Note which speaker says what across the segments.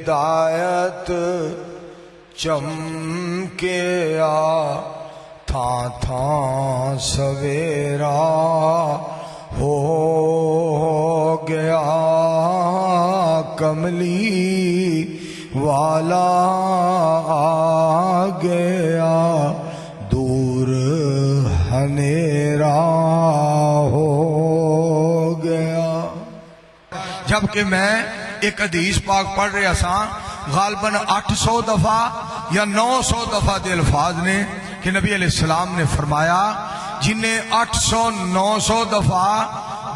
Speaker 1: ہدایت چمکیا تھاں تھاں سویرا ہو گیا کملی والا آ گیا دور ہنیرا ہو گیا. جبکہ میں ایک حدیث پاک پڑھ رہا سا غالباً 800 دفعہ یا 900 دفعہ دے الفاظ نے کہ نبی علیہ السلام نے فرمایا جنہیں 800-900 دفعہ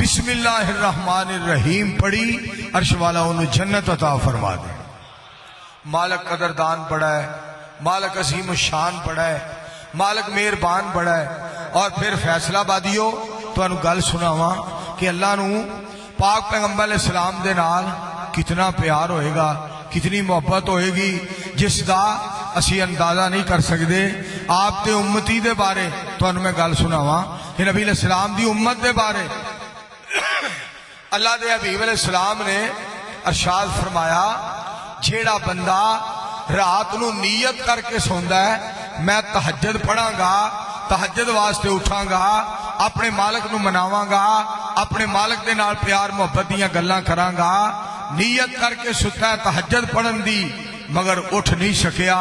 Speaker 1: بسم اللہ الرحمن الرحیم پڑھی عرش والا انہیں جنت عطا فرما دے. مالک قدردان بڑا ہے، مالک عظیم الشان بڑا ہے، مالک مہربان بڑا ہے. اور پھر فیصلہ بادیو تو انہوں گل سناواں کہ اللہ نو پاک پیغمبر علیہ السلام دے نال کتنا پیار ہوئے گا، کتنی محبت ہوئے گی جس دا اسی اندازہ نہیں کر سکتے. آپ دے امتی دے بارے تو انہوں میں گل سناواں کہ نبی علیہ السلام دی امت دے بارے اللہ دے حبیب علیہ السلام نے ارشاد فرمایا جیڑا بندہ رات نو نیت کر کے سوندا ہے میں تہجد پڑھاں گا، تہجد واسطے اٹھاں گا، اپنے مالک نو مناواں گا، اپنے مالک دے نال پیار محبت دیاں گلاں کراں گا. نیت کر کے ستا ہے تہجد پڑھن دی مگر اٹھ نہیں سکیا،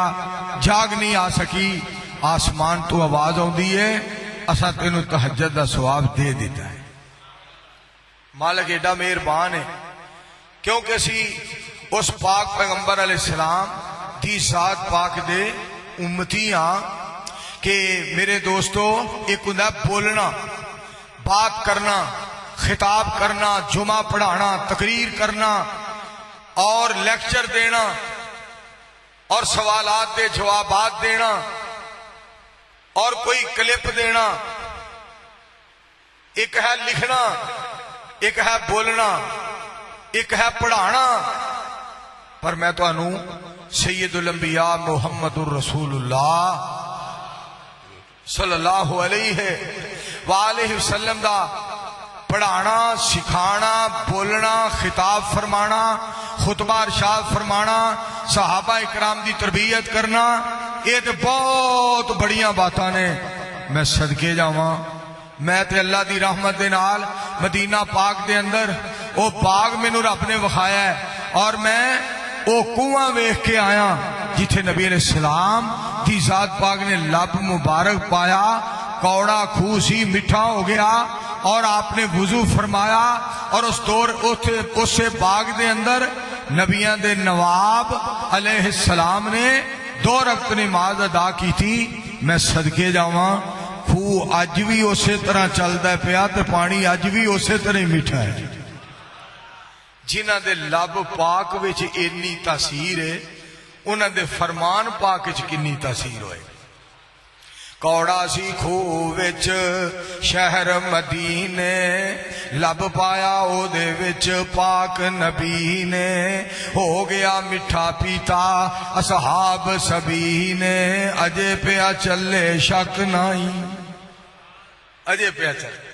Speaker 1: جاگ نہیں آ سکی. آسمان تو آواز آندی ہے اساں تینوں تہجد دا ثواب دے دیتا ہے. مالک ایڈا مہربان ہے کیونکہ اسی اس پاک پیغمبر علیہ السلام دی ذات پاک دے امتی ہاں. کہ میرے دوستو ایک ہوندا بولنا، بات کرنا، خطاب کرنا، جمعہ پڑھانا، تقریر کرنا اور لیکچر دینا اور سوالات دے جوابات دینا اور کوئی کلپ دینا. ایک ہے لکھنا، ایک ہے بولنا، ایک ہے پڑھانا. پر میں تو انہوں سید الانبیاء محمد الرسول اللہ صلی اللہ علیہ وآلہ وسلم دا پڑھانا، سکھانا، بولنا، خطاب فرمانا، خطبہ ارشاد فرمانا، صحابہ اکرام دی تربیت کرنا، یہ تو بہت بڑیاں باتاں نے. میں صدقے جاواں میں تے اللہ دی رحمت دے نال مدینہ پاک دے اندر او باغ مینوں رب نے وکھایا ہے اور میں او کنواں ویکھ کے آیا جتھے نبی علیہ السلام دی ذات پاک نے لب مبارک پایا، کوڑا خوہ سی میٹھا ہو گیا اور آپ نے وضو فرمایا. اور اس دور اسے باغ دے اندر نبیان دے نواب علیہ السلام نے 2 رکعت نماز ادا کی تھی. میں صدقے جاواں خوہ اج بھی اسی طرح چلدا ہے پیا تے پانی اج بھی اسی طرح ہی میٹھا ہے. جنہاں دے لب پاک وچ اتنی تاثیر ہے انہاں دے فرمان پاک وچ کنی تاثیر ہوئے. کوڑا سی خوہ وچ شہر مدینے لب پایا او دے وچ پاک نبی نے ہو گیا میٹھا پیتا اصحاب سبھی نے اجے پیا چلے شک نہیں، اجے پیا چلے.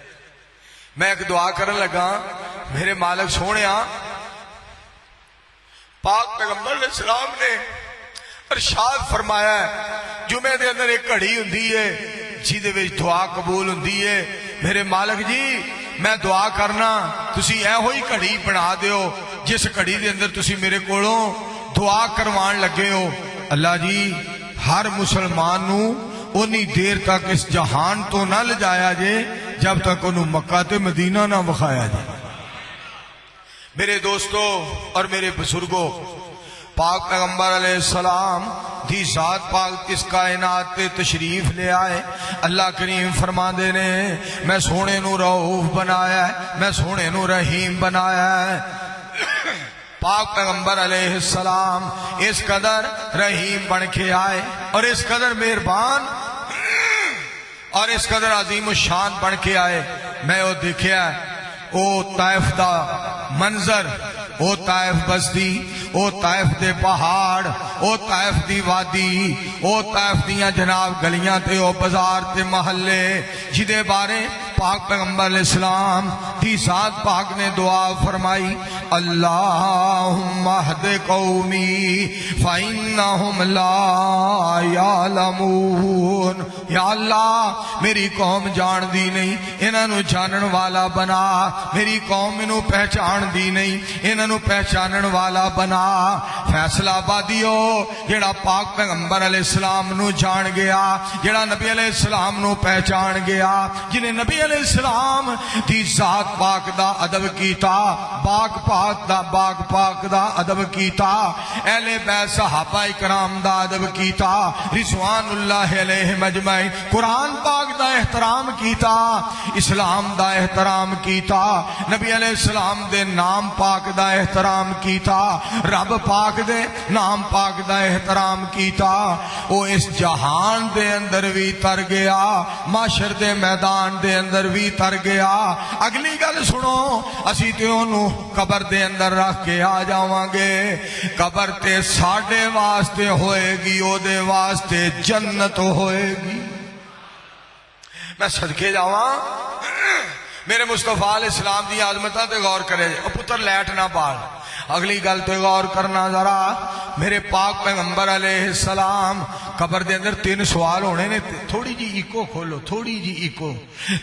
Speaker 1: میں ایک دعا کرن لگا میرے مالک سونیا پاک پیغمبر علیہ السلام نے ارشاد فرمایا ہے جمعے دے اندر ایک گھڑی ہوندی ہے جیدے وچ دعا قبول ہوندی ہے. میرے مالک جی میں دعا کرنا تسی اے ہوئی گھڑی بنا دیو جس گھڑی دے اندر تسی میرے کولوں دعا کروان لگے ہو. اللہ جی ہر مسلمان نو اونی دیر تک اس جہان تو نہ لجایا جے جب تک انہوں مکہ تے مدینہ نہ وکھایا جائے. میرے دوستو اور میرے بزرگوں پاک پیغمبر علیہ السلام دی ذات پاک اس کائنات تے تشریف لے آئے. اللہ کریم فرما دے نے میں سونے نو رؤوف بنایا ہے، میں سونے نو رحیم بنایا ہے. پاک پیغمبر علیہ السلام اس قدر رحیم بن کے آئے اور اس قدر مہربان اور اس قدر عظیم الشان بن کے آئے. میں وہ دیکھیا او طائف دا منظر، او طائف بستی، او طائف دے پہاڑ، او طائف دی وادی، او طائف دیاں جناب گلیاں تے او بازار تے محلے جدے بارے پاک پیغمبر علیہ السلام دی ذات پاک نے دعا فرمائی اللہم اللہم اہد قومی فإنہم لا یعلمون. یا اللہ میری قوم جان دی نہیں، انہاں نو جانن والا بنا. میری قوم انہوں پہچان دی نہیں، انہاں نو پہچانن والا بنا. فیصلہ آبادیو جڑا پاک پیغمبر علیہ السلام نو جان گیا، جڑا نبی علیہ السلام نو پہچان گیا، جنہیں نبی علیہ السلام دی ذات پاک دا ادب کیتا، باغ پاک دا ادب کیتا، اہل بیت صحابہ کرام دا ادب کیتا، رضوان اللہ علیہ مجمعین، قرآن پاک دا احترام کیتا، اسلام دا احترام کیتا، نبی علیہ السلام دے نام پاک دا احترام کیتا، رب پاک دے نام پاک دا احترام کیتا. او اس جہان دے اندر بھی تر گیا، معاشر دے میدان دے اندر بھی تر گیا. اگلی گل سنو، اسی تے انہوں قبر دے اندر رکھ کے آ جاواں گے. قبر تے ساڈے واسطے ہوئے گی، او دے واسطے جنت ہوئے گی. میں صدقے جاواں میرے مصطفیٰ علیہ السلام دی عظمتاں تے غور کرے. پتر لیٹ نہ بال، اگلی گل تے غور کرنا ذرا. میرے پاک پیغمبر علیہ السلام قبر دے اندر 3 سوال ہونے نے. تھوڑی جی ایکو کھولو، تھوڑی جی ایکو.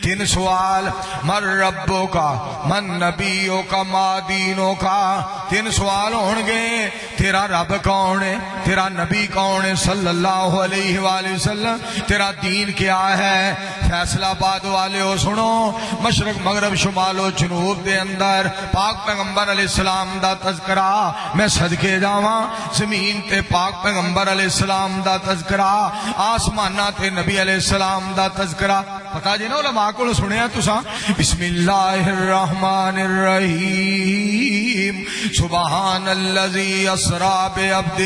Speaker 1: 3 سوال، من ربو کا، من نبیوں کا، ما دینوں کا. 3 سوال ہون گے. تیرا رب کون ہے، تیرا نبی کون ہے صلی اللہ علیہ وآلہ وسلم، تیرا دین کیا ہے. فیصلہ آباد والے ہو سنو، مشرق مغرب شمال و جنوب دے اندر پاک پیغمبر علیہ السلام دا تذکرہ. میں صدقے جاواں زمین تے پاک پیغمبر علیہ السلام دا تذکرہ، آسمانہ تے نبی علیہ السلام دا تذکرہ. پتا جی نا علماء کو سنیا تساں. بسم اللہ الرحمن الرحیم، سبحان الذی اسری بعبدہ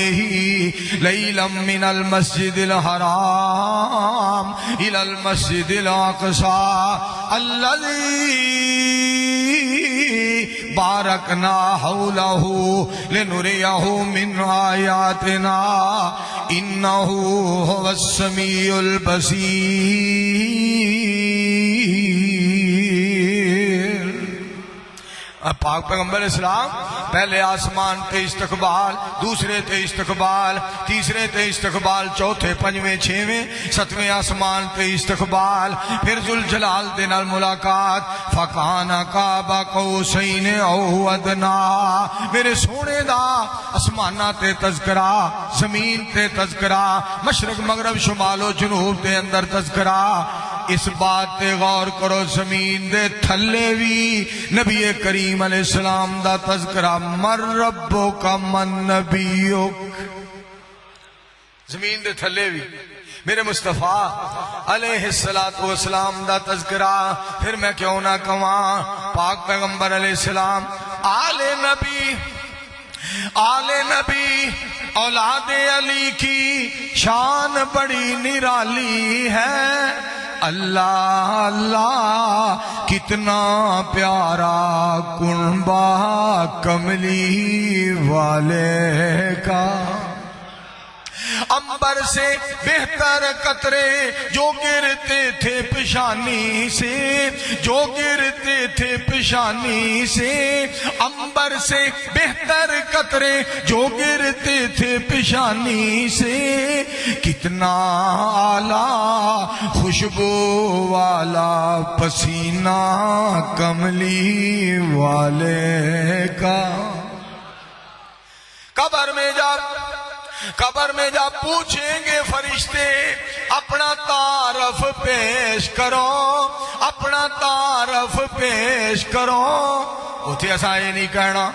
Speaker 1: لیلا من المسجد الحرام الی المسجد الاقصی الذی بارکنا حولہ لنریہ من آیاتنا انہ هو السمیع البصیر. پاک پیغمبر اسلام پہلے آسمان تے استقبال، دوسرے تے استقبال، تیسرے تے استقبال، چوتھے پنجویں چھویں ستویں آسمان تے استقبال، پھر ذوالجلال دے نال ملاقات. فکان قاب قوسین او ادنا. میرے سونے دا آسمانہ تے تذکرہ، زمین تے تذکرہ، مشرق مغرب شمال و جنوب دے اندر تذکرہ. اس بات تے غور کرو، زمین دے تھلے بھی نبی کریم علیہ السلام دا تذکرہ. من ربک من نبیک. زمین دے تھلے بھی میرے مصطفیٰ علیہ السلام دا تذکرہ. پھر میں کیوں نہ کہاں پاک پیغمبر علیہ السلام آل نبی اولاد علی کی شان بڑی نرالی ہے. اللہ اللہ کتنا پیارا کنبہ کملی والے کا. امبر سے بہتر قطرے جو گرتے تھے پیشانی سے، جو گرتے تھے پیشانی سے. امبر سے بہتر قطرے جو گرتے تھے پیشانی سے. کتنا اعلیٰ خوشبو والا پسینہ کملی والے کا. قبر میں جا پوچھیں گے فرشتے اپنا تعارف پیش کرو، اپنا تعارف پیش کرو. اتھے ایسا یہ نہیں کہنا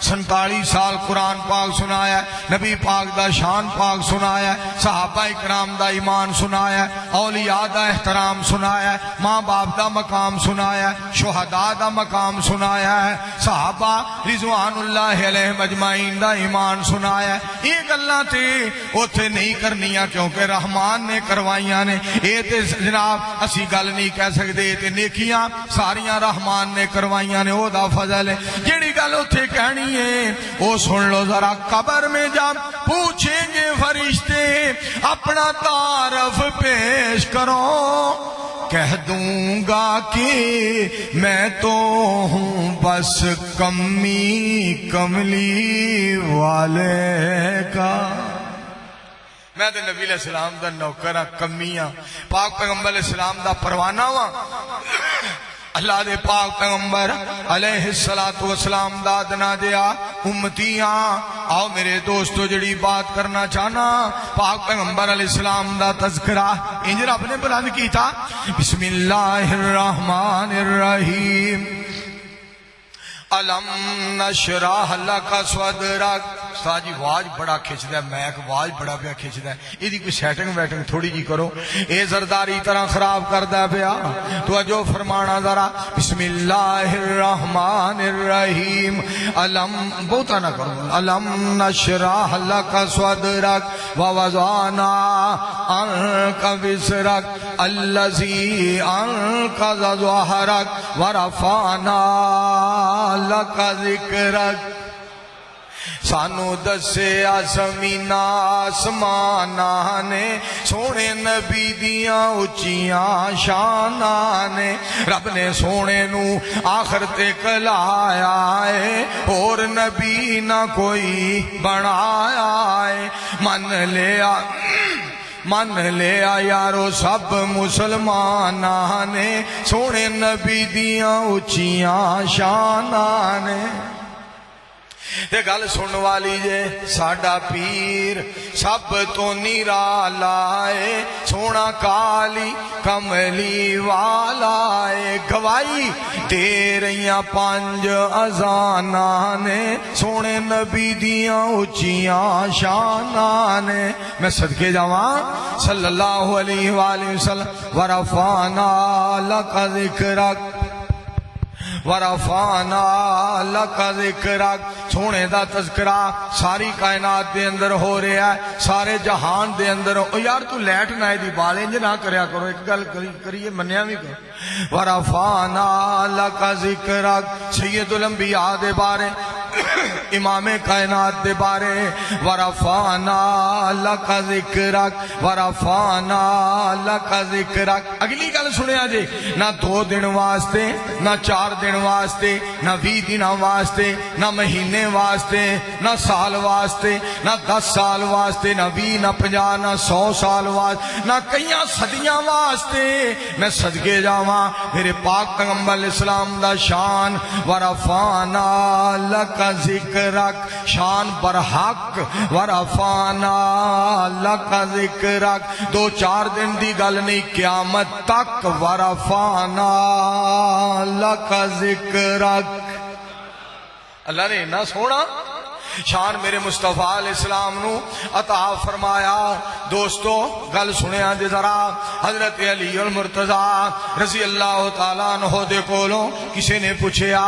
Speaker 1: 47 سال قرآن پاک سنایا ہے، نبی پاک دا شان پاک سنایا ہے، صحابہ اکرام دا ایمان سنایا ہے، اولیاء دا احترام سنایا ہے، ماں باپ دا مقام سنایا ہے، شہداء دا مقام سنایا ہے، صحابہ رضوان اللہ علیہ مجمعین دا ایمان سنایا ہے. یہ گلاں تے اوتھے نہیں کرنیاں کیونکہ رحمان نے کروائیاں نے. اے تے جناب اسی گل نہیں کہہ سکتے، تے نیکیاں ساریاں رحمان نے کروائیاں نے، او دا فضل ہے. جیڑی گل اوتھے کہنی وہ سن لو ذرا. قبر میں جب پوچھیں گے فرشتے اپنا تعارف پیش کرو، کہہ دوں گا کہ میں تو ہوں بس کمی کملی والے کا میں تے نبی علیہ السلام دا نوکر ہاں کمی ہاں پاک پیغمبر علیہ السلام دا پروانہ ہاں اللہ دے پاک پیغمبر علیہ السلام دا دنا دیا امتی ہاں آؤ میرے دوستو جڑی بات کرنا چاہنا پاک پیغمبر علیہ السلام دا تذکرہ انج رب نے بلند کی تھا بسم اللہ الرحمن الرحیم علم نشرح لک صدرک ساجی واج بڑا کھچدا ہے میک واج بڑا پیا کھچدا ہے ایدی کوئی سیٹنگ ویٹنگ تھوڑی جی کرو اے زرداری طرح خراب کردا پیا توجہ فرمانا ذرا بسم اللہ الرحمن الرحیم علم بہتا نہ کرو علم نشرح لک صدرک ووضعنا عنک وزرک الذی انقض ظہرک ورفعنا لک ذکرک سانو دسے زمین آسمانہ نے سونے نبی دیاں اچیاں شانہ نے رب نے سونے نو آخر تک لایا ہے اور نبی نہ کوئی بنایا ہے من لیا یارو سب مسلمانہ نے سونے نبی دیاں اچیاں شانہ نے تے گل سن والی جے ساڈا پیر سب تو نرالا ہے سونا کالی کملی والا ہے گواہی دے رہیاں 5 اذاناں نے سونے نبی دیاں اچیاں شاناں نے میں صدقے جاواں صلی اللہ علیہ وآلہ وسلم ورفعنا لک ذکرک ورفعنا لک ذکرک سونے دا تذکرہ ساری کائنات دے اندر ہو رہا ہے سارے جہان دے اندر او یار تو لیٹ نہ دی بال انج نہ کریا کرو ایک گل کریے منیا بھی کرو ورفعنا لک ذکرک سید الانبیاء دے بارے امام کائنات دے بارے ورفعنا لک ذکرک ورفعنا لک ذکرک اگلی گل سنیا جی نہ 2 دن واسطے نہ 4 دن واسطے نہ 20 دن واسطے نہ مہینے واسطے نہ سال واسطے نہ 10 سال واسطے نہ 20 نہ 50 نہ 100 سال واسطے نہ کئیاں صدیاں واسطے میں صدقے جاواں میرے پاک پیغمبر علیہ السلام دا شان ورفعنا لک ذکرک شان برحق ورفعنا لک ذکرک 2-4 دن دی گل نہیں قیامت تک ورفعنا لک ذکرک اللہ نے نہ سونا شان میرے مصطفیٰ علیہ السلام نو عطا فرمایا دوستو گل سنیا جے ذرا حضرت علی المرتضی رضی اللہ تعالیٰ عنہ دے کولوں کسی نے پوچھیا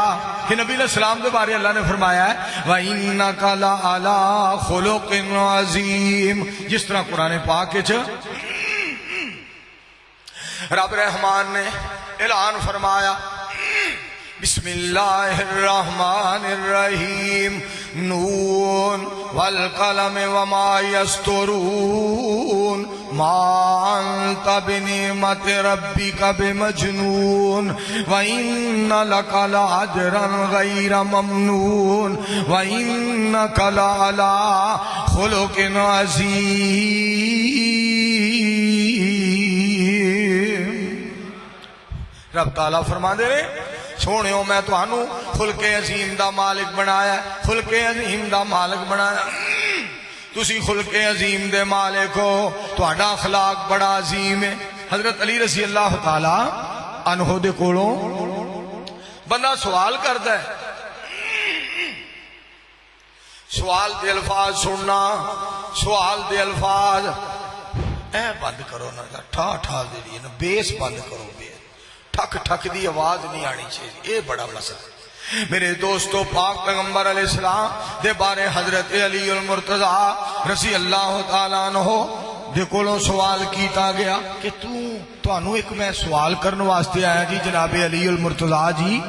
Speaker 1: کہ نبی علیہ السلام دے بارے اللہ نے فرمایا ہے وَإِنَّكَ لَعَلَىٰ خُلُقٍ عَظِيمٍ جس طرح قرآن پاک رب رحمان نے اعلان فرمایا بسم اللہ الرحمن الرحیم نون والقلم وما یسطرون ما انت بنعمت ربک بمجنون وان لک لاجرا غیر ممنون وانک لعلی خلق عظیم رب تعالیٰ فرما دے رہے سونےو میں تو آنو خلق عظیم دا مالک بنایا خلق عظیم دا مالک بنایا تسی خلق عظیم دے مالک ہو تو آڈا اخلاق بڑا عظیم ہے حضرت علی رضی اللہ تعالیٰ عنہ دے کولوں بندہ سوال کرتا ہے سوال دے الفاظ سننا سوال دے الفاظ اے بند کرو نا ٹھا ٹھا دے لیے نا بیس بند کرو بیس ٹھک ٹھک دی آواز نہیں آنی چاہیے یہ بڑا مسئلہ میرے دوستو پاک پیغمبر علیہ السلام دے بارے حضرت علی المرتضی رضی اللہ تعالیٰ عنہ دے کولوں سوال کیتا گیا کہ تو انو ایک میں سوال کرنے واسطے آیا جی جناب علی المرتضی جی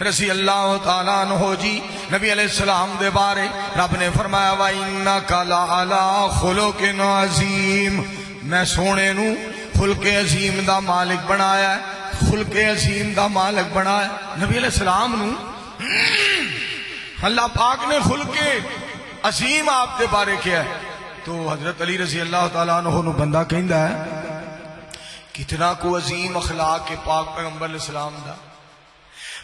Speaker 1: رضی اللہ تعالیٰ عنہ جی نبی علیہ السلام دے بارے رب نے فرمایا وَإِنَّكَ لَعَلَىٰ خُلُقٍ عَظِيمٍ میں سونے نو خلق عظیم دا مالک بنایا ہے خلق عظیم دا مالک بنایا ہے نبی علیہ السلام نو اللہ پاک نے خلق عظیم آپ کے بارے کیا ہے. تو حضرت علی رضی اللہ تعالیٰ عنہ نو بندہ کہندا ہے کتنا کو عظیم اخلاق کے پاک پیغمبر علیہ السلام دا.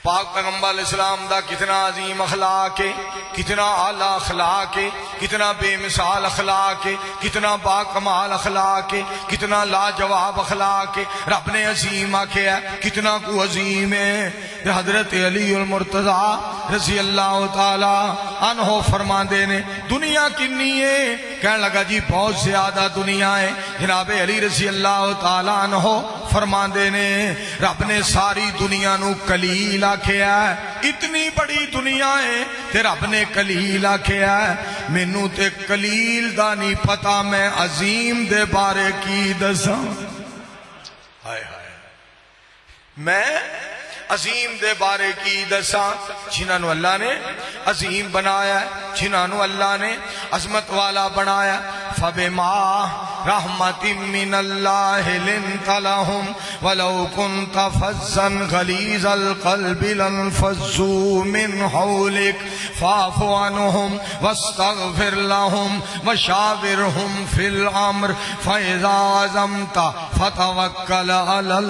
Speaker 1: پاک پیغمبر علیہ السلام دا کتنا عظیم اخلاق ہے، کتنا اعلیٰ اخلاق ہے، کتنا بے مثال اخلاق ہے، کتنا با کمال اخلاق ہے، کتنا لاجواب اخلاق ہے. رب نے عظیم آکھیا ہے کتنا کو عظیم ہے. حضرت علی المرتضی رضی اللہ تعالی عنہ فرماندے نے دنیا کنی ہے؟ کہنے لگا جی بہت زیادہ دنیا ہے. جناب علی رضی اللہ تعالی عنہ فرماندے نے رب نے ساری دنیا نو کلیل آکھیا ہے. اتنی بڑی دنیا ہے تے رب نے کلیل آکھیا ہے. مینوں تے کلیل دا نہیں پتا میں عظیم دے بارے کی دساں. ہائے ہائے میں عظیم دے بارے کی دساں. جنہاں اللہ نے عظیم بنایا ہے، جنہاں اللہ نے عظمت والا بنایا. فَبِمَا رَحْمَةٍ مِّنَ اللَّهِ لِنْتَ لَهُمْ وَلَوْ كُنْتَ فَظًّا غَلِيظَ الْقَلْبِ لَانفَضُّوا مِنْ حَوْلِكَ فَاعْفُ عَنْهُمْ وَاسْتَغْفِرْ لَهُمْ وَشَاوِرْهُمْ فِي الْأَمْرِ فَإِذَا عَزَمْتَ فَتَوَكَّلْ عَلَى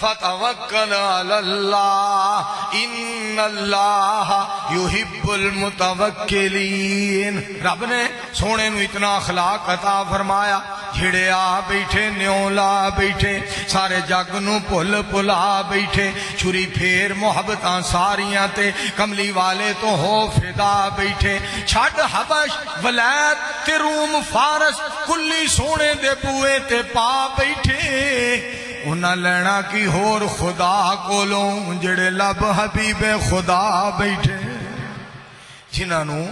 Speaker 1: فتوکل علی اللہ ان اللہ یحب المتوکلین. رب نے سونے نو اتنا اخلاق عطا فرمایا جھڑے آ بیٹھے نیوں لا بیٹھے سارے جگ نو بھل بھلا بیٹھے چھری پھیر محبتاں ساریاں تے کملی والے تو ہو فدا بیٹھے چھڈ حبش ولایت تے روم فارس کلی سونے دے بوئے تے پا بیٹھے. انہاں لینا کی ہور خدا کولوں جڑے لب حبیب خدا بیٹھے. جنہاں نو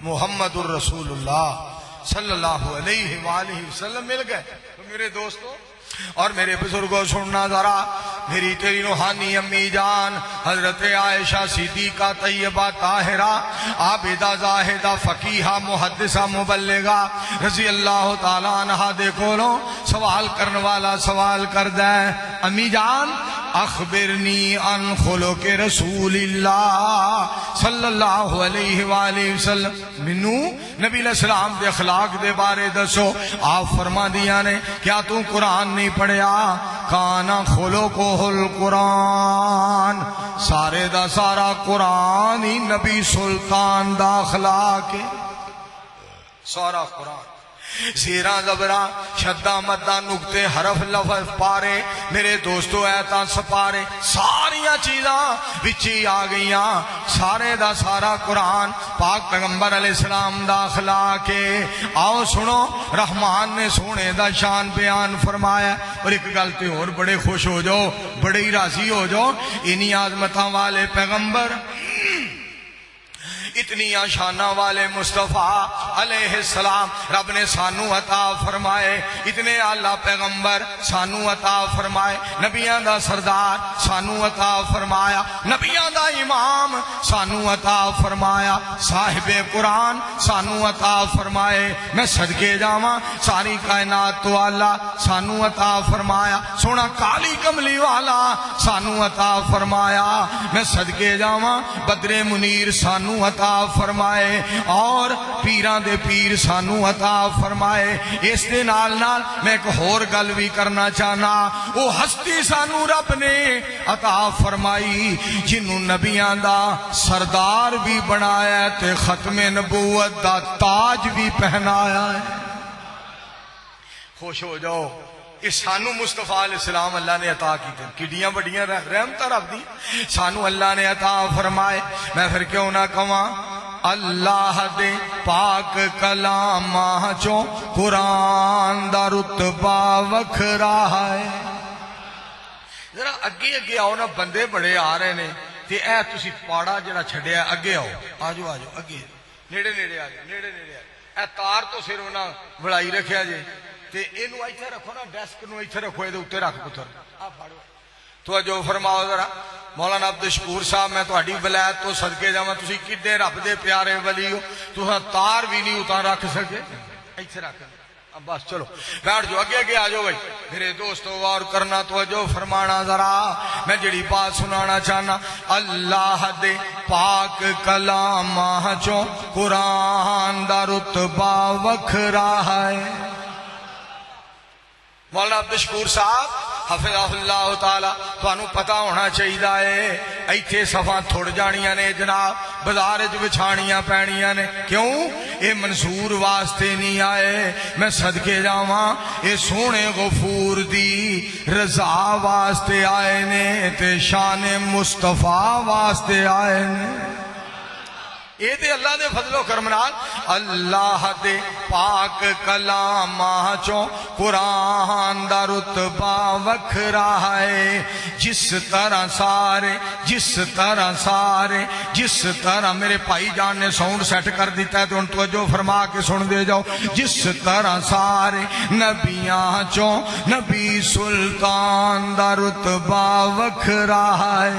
Speaker 1: محمد الرسول اللہ صلی اللہ علیہ وآلہ وسلم مل گئے. تو میرے دوستو اور میرے بزرگوں سننا ذرا میری تیری روحانی امی جان حضرت عائشہ صدیقہ طیبہ طاہرہ عابدہ زاہدہ فقیہہ محدثہ مبلغہ رضی اللہ تعالیٰ عنہ دے کولوں سوال کرنے والا سوال کردہ ہے امی جان اخبرنی عن خلق رسول اللہ صلی اللہ علیہ وآلہ وسلم. منو نبی علیہ السلام دے اخلاق دے بارے دسو. آپ فرما دیا نے کیا تو قرآن نہیں پڑھیا؟ کانا خلقہ القرآن. سارے دا سارا قرآن ہی نبی سلطان دا اخلاق ہے. سارا قرآن زیرہ زبرہ شدہ مدہ نکتے حرف لفظ پارے میرے دوستو ایتاں سپارے ساریاں چیزاں بچی آ گئیاں. سارے دا سارا قرآن پاک پیغمبر علیہ السلام دا اخلاق ہے. آؤ سنو رحمان نے سونے دا شان بیان فرمایا. اور ایک گلتے اور بڑے خوش ہو جاؤ بڑے ہی راضی ہو جاؤ انہی عظمتاں والے پیغمبر اتنی شانہ والے مصطفیٰ علیہ السلام رب نے سانو عطا فرمائے. اتنے اعلیٰ پیغمبر سانو عطا فرمائے. نبیاں دا سردار سانو عطا فرمایا. نبیاں دا امام سانو عطا فرمایا. صاحب قرآن سانو عطا فرمائے. میں صدقے جاواں ساری کائنات تو اعلیٰ سانو عطا فرمایا. سونا کالی کملی والا سانو عطا فرمایا. میں صدقے جاواں بدر منیر سانو عطا فرمائے اور پیران دے پیر سانو عطا فرمائے. اس دے نال نال میں ایک اور گل بھی کرنا چاہنا. وہ ہستی سانو رب نے عطا فرمائی جنہوں نبیاں دا سردار بھی بنایا تے ختم نبوت دا تاج بھی پہنایا ہے. خوش ہو جاؤ اس سانو مصطفیٰ علیہ السلام اللہ نے عطا کی تھے. کڈیاں بڑیاں رحمتہ رب دی سانو اللہ نے عطا فرمائے. میں پھر کیوں نہ کہاں اللہ دے پاک کلام چوں قرآن دا رتبہ وکھرا ہے. ذرا اگے اگے آؤ نا بندے بڑے آ رہے نے تے اے تسی پاڑا جڑا چھڈیا اگے آؤ آجو آجو اگے نیڑے نیڑے آ جاؤ نیڑے نیڑے آ. اے تار تو سر انہاں بڑائی رکھیا جے تے اینو ایتھے رکھو نا ڈیسک نو ایتھے رکھو اے اوتے رکھ پتر آ پھاڑو. توجہ فرماؤ ذرا مولانا عبد الشکور صاحب میں تہاڈی ولایت تو صدقے جاواں تسی کڈے رب دے پیارے ولی ہو. تساں تار بھی نہیں اتاں رکھ سکے ایتھے رکھ اب بس چلو بیٹھ جو اگے اگے آ جاؤ بھائی میرے دوستو غور کرنا توجہ فرمانا ذرا میں جڑی بات سنانا چاہنا اللہ دے پاک کلام چوں قرآن دا رتبہ وکھرا ہے مولانا عبدالشکور صاحب حفظہ اللہ تعالی تانوں پتہ ہونا چاہیے ایتھے صفاں تھوڑ جانیاں نے جناب بازار وچ بچھانیاں پینیاں نے کیوں اے منصور واسطے نہیں آئے میں صدقے جاواں اے سونے غفور دی رضا واسطے آئے نے تے شان مصطفیٰ واسطے آئے نے اے تے اللہ دے فضل و کرم نال اللہ دے پاک کلام چوں قرآن دا رتبہ وکھرا ہے جس طرح میرے بھائی جان نے ساؤنڈ سیٹ کر دیتا ہے تو ان توجہ فرما کے سن دے جاؤ جس طرح سارے نبیاں چوں نبی سلطان دا رتبہ وکھرا ہے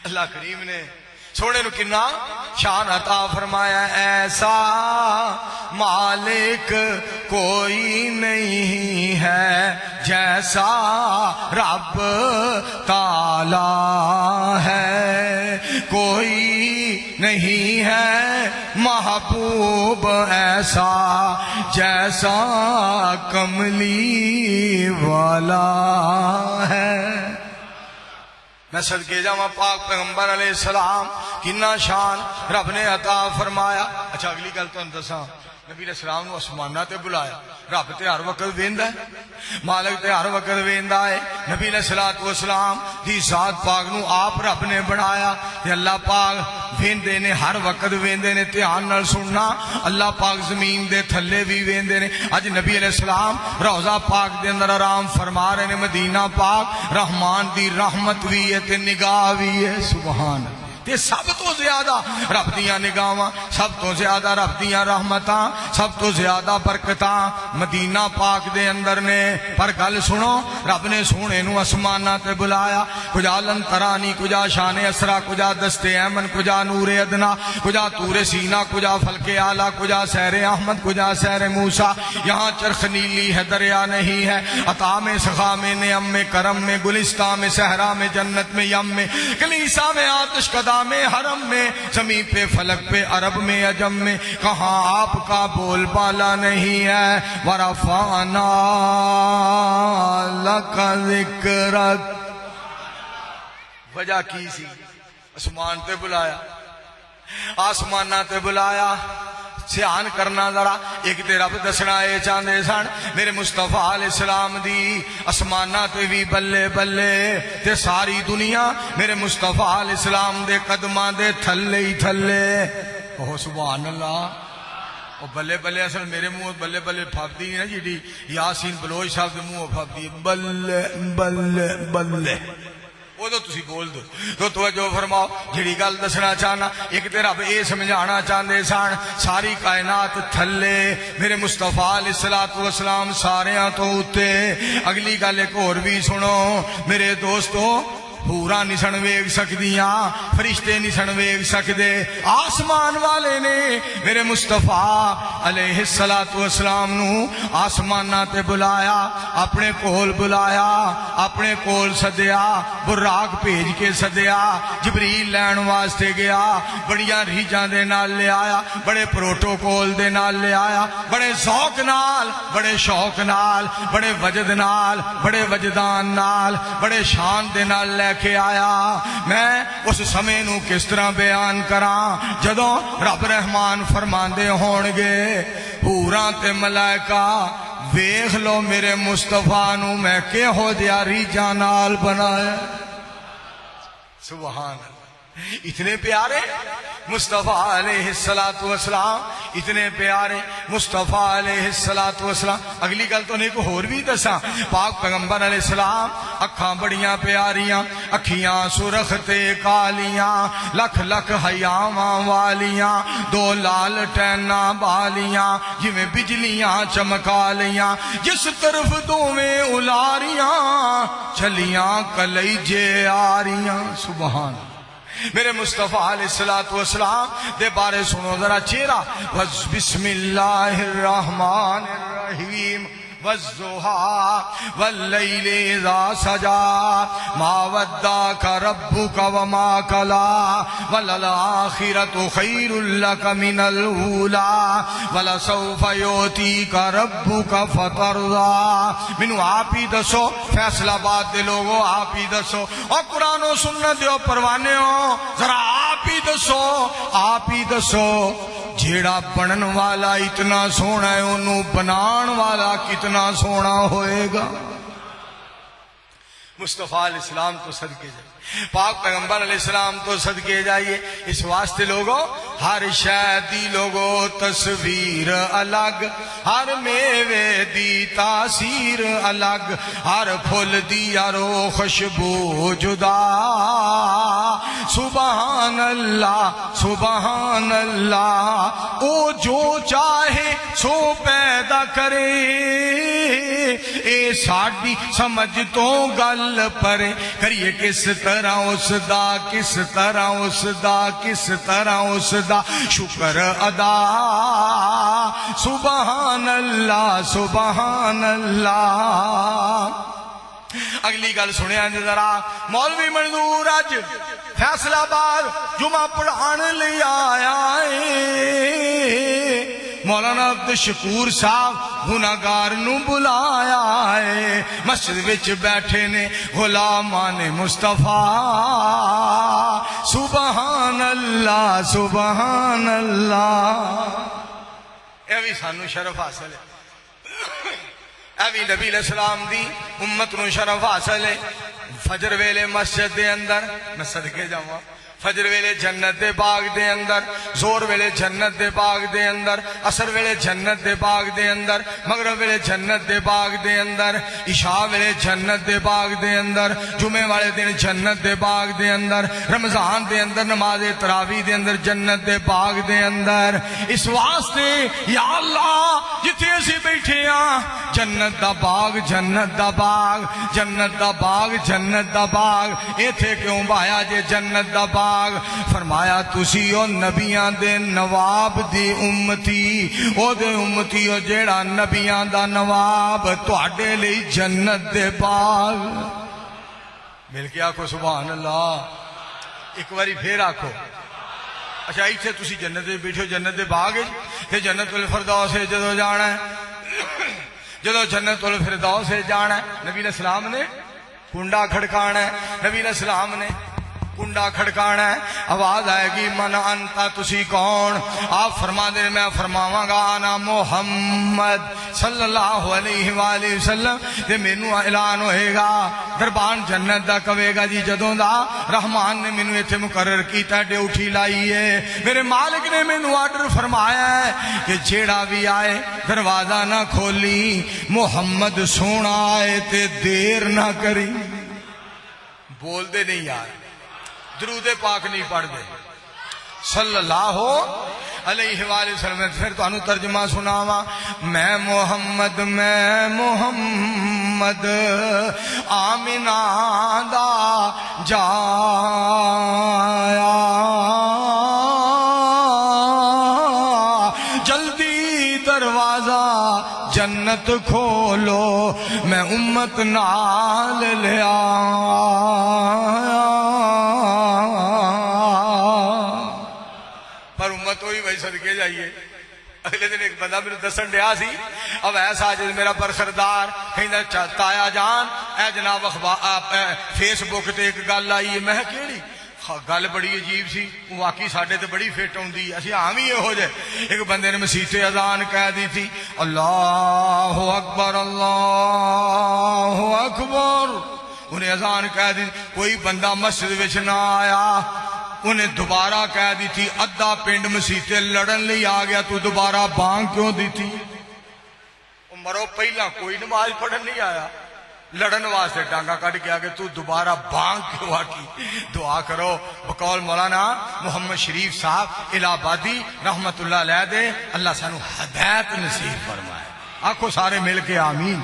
Speaker 1: اللہ کریم نے سونے نو کنا شان عطا فرمایا ایسا مالک کوئی نہیں ہے جیسا رب تعالی ہے کوئی نہیں ہے محبوب ایسا جیسا کملی والا ہے میں صدقے جاواں پاک پیغمبر علیہ السلام کنا شان رب نے عطا فرمایا اچھا اگلی گل تو دساں نبی علیہ السلام نو آسماناں تے بلایا رب تے ہر وقت ویندا ہے مالک تے ہر وقت ویندا ہے نبی علیہ الصلوۃ والسلام دی ذات پاک نو آپ رب نے بنایا تے اللہ پاک ویندے نے ہر وقت ویندے نے دھیان نال سننا اللہ پاک زمین دے تھلے بھی ویندے نے اج نبی علیہ السلام روضہ پاک دے اندر آرام فرما رہے نے مدینہ پاک رحمان دی رحمت بھی ہے تے نگاہ بھی ہے سبحان اللہ تے سب تو زیادہ رب دیاں نگاہاں سب تو زیادہ رب دیاں رحمتاں سب تو زیادہ برکتاں مدینہ پاک دے اندر نے پر گل سنو رب نے سونے نو آسماناں تے بلایا کجا لن ترانی کجا شان اسرا کجا دست ایمن کجا نور ادنا کجا طور سینا کجا فلک اعلیٰ کجا سیر احمد کجا سیر موسیٰ یہاں چرخ نیلی ہے دریا نہیں ہے عطا میں سخا میں نعم میں کرم میں گلستان میں صحرا میں جنت میں یم میں کلیسا میں آتش کدا میں حرم میں زمین پہ فلک پہ عرب میں عجم میں کہاں آپ کا بول بالا نہیں ہے ورفعنا لک ذکرک وجہ کی سی آسمان تے بلایا آسمانہ تے بلایا سیان کرنا ذرا ایک تے رب دسنا اے چاندے سن میرے مصطفیٰ علیہ السلام دی آسمانہ تے بھی بلے بلے تے ساری دنیا میرے مصطفیٰ علیہ السلام دے قدماں دے تھلے ہی تھلے اوہ سبحان اللہ او بلے بلے اصل میرے منہ بلے بلے پھاپتی نہیں نا جیڑی یاسین بلوچ صاحب دے منہ پھاپتی بلے بلے بلے وہ تو تسی بول دو تو توجہ فرماؤ جڑی گل دسنا چاہنا ایک تے رب اے سمجھانا چاہندے سن ساری کائنات تھلے میرے مصطفیٰ علیہ السلام ساریاں تو اتے اگلی گل ایک اور بھی سنو میرے دوستو حوراں نہیں سن ویکھ سکدیاں فرشتے نہیں سن ویکھ سکدے آسمان والے نے میرے مصطفیٰ علیہ السلام نو آسماناں تے بلایا اپنے کول بلایا اپنے کول سدیا براق بھیج کے سدیا جبریل لین واسطے گیا بڑیاں ریجاں دے نال لے آیا بڑے پروٹوکول دے نال لے آیا بڑے ذوق نال بڑے شوق نال بڑے وجد نال بڑے وجدان نال بڑے شان دے نال لے کے آیا میں اس سمے نو کس طرح بیان کراں جدوں رب رحمان فرماندے ہون گے حوراں تے ملائکہ ویکھ لو میرے مصطفیٰ نو میں کہو جیا ریجاں نال بنایا سبحان اللہ اتنے پیارے مصطفیٰ علیہ السلام اتنے پیارے مصطفیٰ علیہ السلام اگلی گل تو نہیں کو اور بھی دساں پاک پیغمبر علیہ السلام اکھاں بڑیاں پیاریاں اکھیاں سرخ تے کالیاں لکھ لکھ حیاواں والیاں دو لال ٹیناں بالیاں جویں بجلیاں چمکا لیاں جس طرف دوویں الاریاں چلیاں کلیجے آریاں سبحان میرے مصطفیٰ علیہ السلام دے بارے سنو ذرا چہرہ. بسم اللہ الرحمن الرحیم والضحیٰ واللیل اذا سجا ما ودعک ربک وما قلی وللآخرۃ خیر لک من الاولی ولسوف یعطیک ربک فترضی. مینوں آپ ہی دسو فیصلہ آباد دے لوگو آپ ہی دسو اور قرآن و سنت دیو پروانے ہو ذرا آپ ہی دسو جیڑا بنن والا اتنا سونا ہے انہوں بنان والا کتنا سونا ہوئے گا. مصطفیٰ علیہ السلام تو صدقے جائیے, پاک پیغمبر علیہ السلام تو صدقے جائیے. اس واسطے لوگوں ہر شے دی لوگوں تصویر الگ, ہر میوے دی تاثیر الگ, ہر پھول دی یارو خوشبو جدا. سبحان اللہ سبحان اللہ, او جو چاہے سو پیدا کرے, اے ساڈی سمجھ تو گل پرے کریے کس طرح اس دا, کس طرح اس دا, کس طرح اس دا شکر ادا. سبحان اللہ سبحان اللہ. اگلی گل سنیا ذرا, مولوی منظور اج فیصلہ آباد جمعہ پڑھان لے آیا ہے. مولانا عبد الشکور صاحب گناہگار نو بلایا ہے, مسجد وچ بیٹھے نے غلامان مصطفیٰ. سبحان اللہ سبحان اللہ. اے بھی سانو شرف حاصل ہے, اے بھی نبی علیہ السلام دی امت نو شرف حاصل ہے. فجر ویلے مسجد دے اندر میں صدقے جاواں, فجر ویلے جنت دے باغ دے اندر, زور ویلے جنت دے باغ دے اندر, عصر ویلے جنت دے باغ دے اندر, مغرب ویلے جنت دے باغ دے اندر, عشاء ویلے جنت دے باغ دے اندر, جمعے والے دن جنت دے باغ دے اندر, رمضان دے اندر نماز تراویح دے اندر جنت دے باغ دے اندر. اس واسطے یا اللہ جتھے اسی بیٹھے ہاں جنت دا باغ جنت دا باغ جنت دا باغ جنت دا باغ, ایتھے کیوں بایا جے جنت دا باغ؟ فرمایا تسی او نبیاں دے نواب دی امتی, او دے امتی او جیڑا نبیاں دا نواب تواڈے لئی جنت دے باغ. مل کے آکھو سبحان اللہ, ایک باری پھر آکھو. اچھا ایتھے تسی جنت دے بیٹھو جنت دے باغ تے جنت الفردوس ہے جدو جانا ہے, جدو جنت الفردوس ہے جانا ہے نبی علیہ السلام نے کنڈا کھڑکانا ہے, نبی علیہ السلام نے کنڈا کھڑکانا ہے, آواز آئے گی من انتا تسی کون؟ آپ فرما دیں میں فرماواں گا انا محمد صلی اللہ علیہ وآلہ وسلم. تے مینوں اعلان ہوئے گا دربان جنت دا کہے گا جی جدوں دا رحمان نے مینوں ایتھے مقرر کیتا ڈیوٹی لائی ہے, میرے مالک نے مینوں آرڈر فرمایا ہے کہ جیڑا بھی آئے دروازہ نہ کھولی, محمد سونا آئے تے دیر نہ کری. بول دے نہیں یار, درود پاک نہیں پڑھ دے صلی اللہ علیہ وآلہ وسلم. پھر تو انہوں ترجمہ سناوا, میں محمد آمنہ دا جایا, جلدی دروازہ جنت کھولو میں امت نال لیا. پر امت ہوئی بھائی صدقے جائیے. اگلے دن ایک بندہ میرے دسن ڈیا سی, اب ایسا جس میرا برخردار کہیں تایا جان اے جناب فیس بک تے ایک گل آئی ہے. میں کیڑی گل بڑی عجیب سی, واقعی ساڈے تے بڑی فٹ آؤندی, اسی عام ہی یہو جے. ایک بندے نے مسیح تے اذان کہہ دی تھی اللہ اکبر اللہ اکبر, انہیں اذان کہہ دی, کوئی بندہ مسجد وچ نہ آیا, انہیں دوبارہ کہہ دی تھی, ادھا پنڈ مسیح تے لڑن لئی آ گیا, تو دوبارہ بانگ کیوں دی تھی؟ مرو پہلا کوئی نماز پڑھن نہیں آیا, لڑن واسطے ڈانگا کٹ گیا کہ تو دوبارہ بانگ کیوں آکی. دعا کرو بقول مولانا محمد شریف صاحب الہ آبادی رحمت اللہ علیہ دے, اللہ سانو ہدایت نصیب فرمائے. آنکھوں سارے مل کے آمین.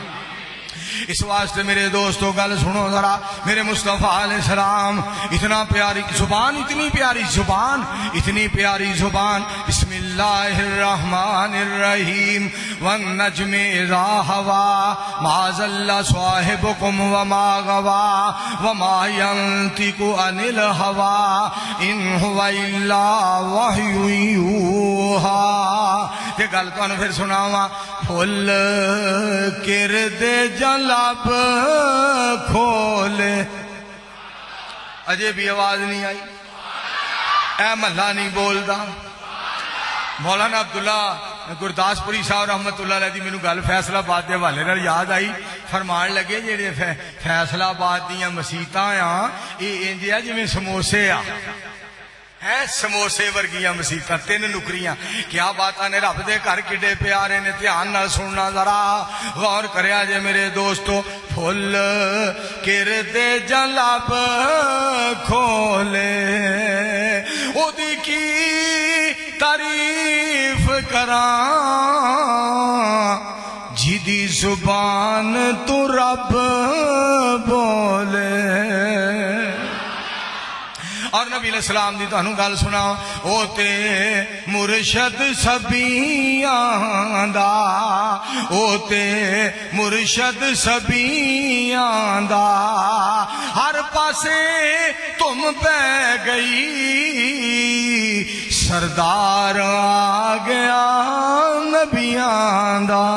Speaker 1: اس واسطے میرے دوستو گل سنو ذرا، میرے مصطفیٰ علیہ السلام اتنا پیاری زبان، اتنی پیاری زبان، اتنی پیاری زبان. بسم اللہ الرحمن الرحیم. والنجم اذا ہوا ما ضل صاحبکم وما غوا وما ینطق عن الہوا ان هو الا وحی یوحی. یہ گل تمہیں پھر سناواں. پھل کرد جلب کھولے، اجے بھی آواز نہیں آئی، اے محلہ نہیں بولدا. مولانا عبداللہ گرداسپوری صاحب رحمت اللہ علیہ دی مینوں گل فیصلہ آباد دے حوالے نال یاد آئی. فرمان لگے جڑے فیصلہ آباد دیاں مسیتاں آ یہ انج آ جویں سموسے آ ہے، سموسے ورگیاں مسیتاں، 3 نکریاں. کیا باتاں نے، رب دے گھر کڈے پیارے نے. دھیان نال سننا ذرا، غور کریا جے میرے دوستو. پھل کرد جلب کھولے او دی کی تعریف کراں جدی زبان تو رب بولے. اور نبی علیہ السلام دی تانوں گل سنا، او تے مرشد سبیاں دا، او تے مرشد سبیاں دا. ہر پاسے تم پہ گئی، سردار آ گیا نبیاں دا.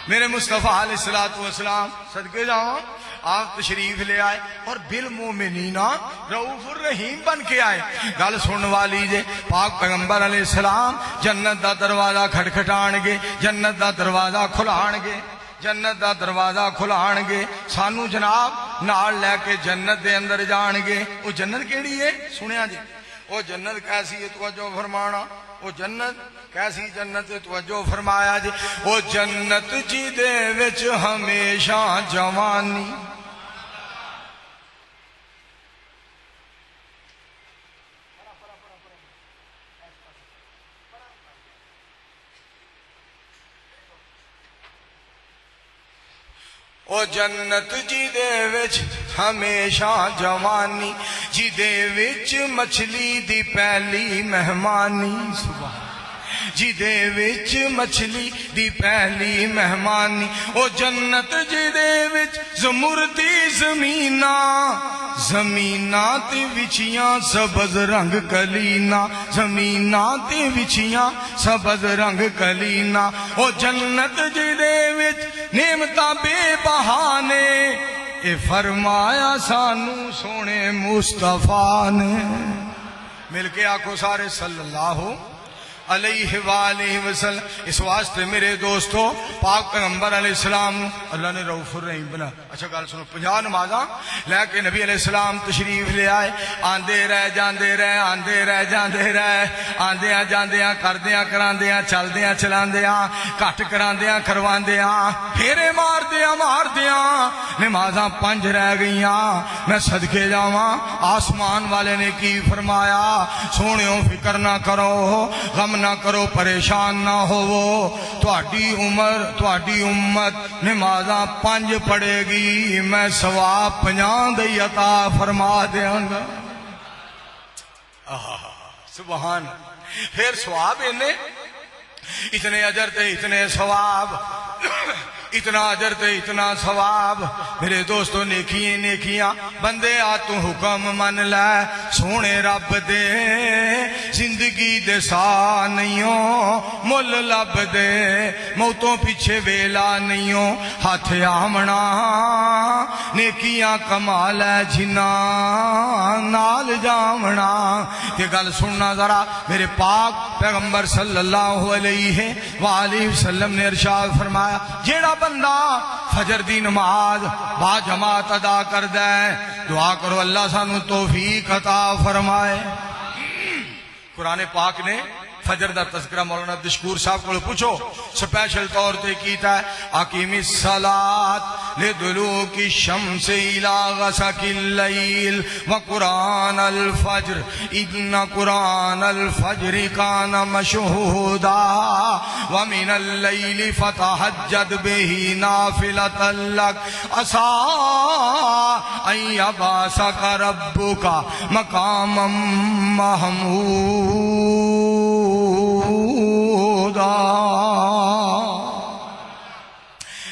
Speaker 1: میرے مصطفیٰ علیہ السلام صدقے جاؤں آپ تشریف لے آئے اور بالمومنین رؤوف الرحیم بن کے آئے. گل سننے والی جے، پاک پیغمبر علیہ السلام جنت دا دروازہ کھٹکھٹان گے، جنت دا دروازہ کھلان گے، جنت دا دروازہ کھلان گے. سانو جناب نال لے کے جنت دے اندر جان گے. وہ جنت کیڑی ہے سنیا جی؟ وہ جنت کیسی ہے توجہ فرمانا. وہ جنت کیسی جنت توجہ فرمایا جی. وہ جنت جی دے وچ ہمیشہ جوانی، او جنت جی دے وچ ہمیشہ جوانی، جی دے وچ مچھلی دی پہلی مہمانی. سبحان جی دے وچ مچھلی دی پہلی مہمانی. او جنت جی دے وچ زمردی زمیناں، زمیناں تے وچیاں سبز رنگ کلینا، زمیناں تے وچیاں سبز رنگ کلینا. او جنت جی دے وچ نعمتاں بے بہانے، اے فرمایا سانو سونے مصطفیٰ نے. مل کے آکھو سارے صلی اللہ علیہ وآلہ وسلم. اس واسطے میرے دوستو پاک پیغمبر علیہ السلام اللہ نے رؤوف الرحیم بنا. اچھا گل سنو، 50 نمازاں لے کے نبی علیہ السلام تشریف لے آئے. آندے رہ جاندے رہ، آندے رہ جاندے رہ، آندیاں جاندیاں کردیاں کراندیاں چلدیاں چلاندیاں کٹ کراندیاں کرواندیاں پھیرے ماردیاں ماردیاں نمازاں 5 رہ گئیاں. میں صدقے جاواں آسمان والے نے کی فرمایا، سونیوں فکر نہ کرو، غم نہ کرو، پریشان نہ ہوو، تہاڈی عمر تہاڈی امت نمازاں 5 پڑھے گی، میں ثواب 50 دی عطا فرما دیاں گا. سبحان. پھر ثواب اتنے اجر تے اتنے ثواب، اتنا اجر تے اتنا ثواب. میرے دوستو نیکیاں نیکیاں بندے آ تو حکم من لے، سونے رب دے زندگی دے سا نہیوں مل لب دے، موتوں پیچھے ویلا نہیوں ہاتھ آمنا، نیکیاں کما لے جنا نال جامنا. یہ گل سننا ذرا، میرے پاک پیغمبر صلی اللہ علیہ وآلہ وسلم نے ارشاد فرمایا، جیڑا بندہ فجر دی نماز با جماعت ادا کردا ہے، دعا کرو اللہ سانو توفیق عطا فرمائے. قرآن پاک نے فجر دا تذکرہ مولانا عبدالشکور صاحب کو پوچھو سپیشل طور تے کیتا ہے اقیم الصلاۃ لدلوک الشمس الی غسق اللیل وقرآن الفجر ان قرآن الفجر کان مشہودا ومن اللیل فتہجد بہ نافلۃ لک عسیٰ ان یبعثک ربک مقاما محمودا۔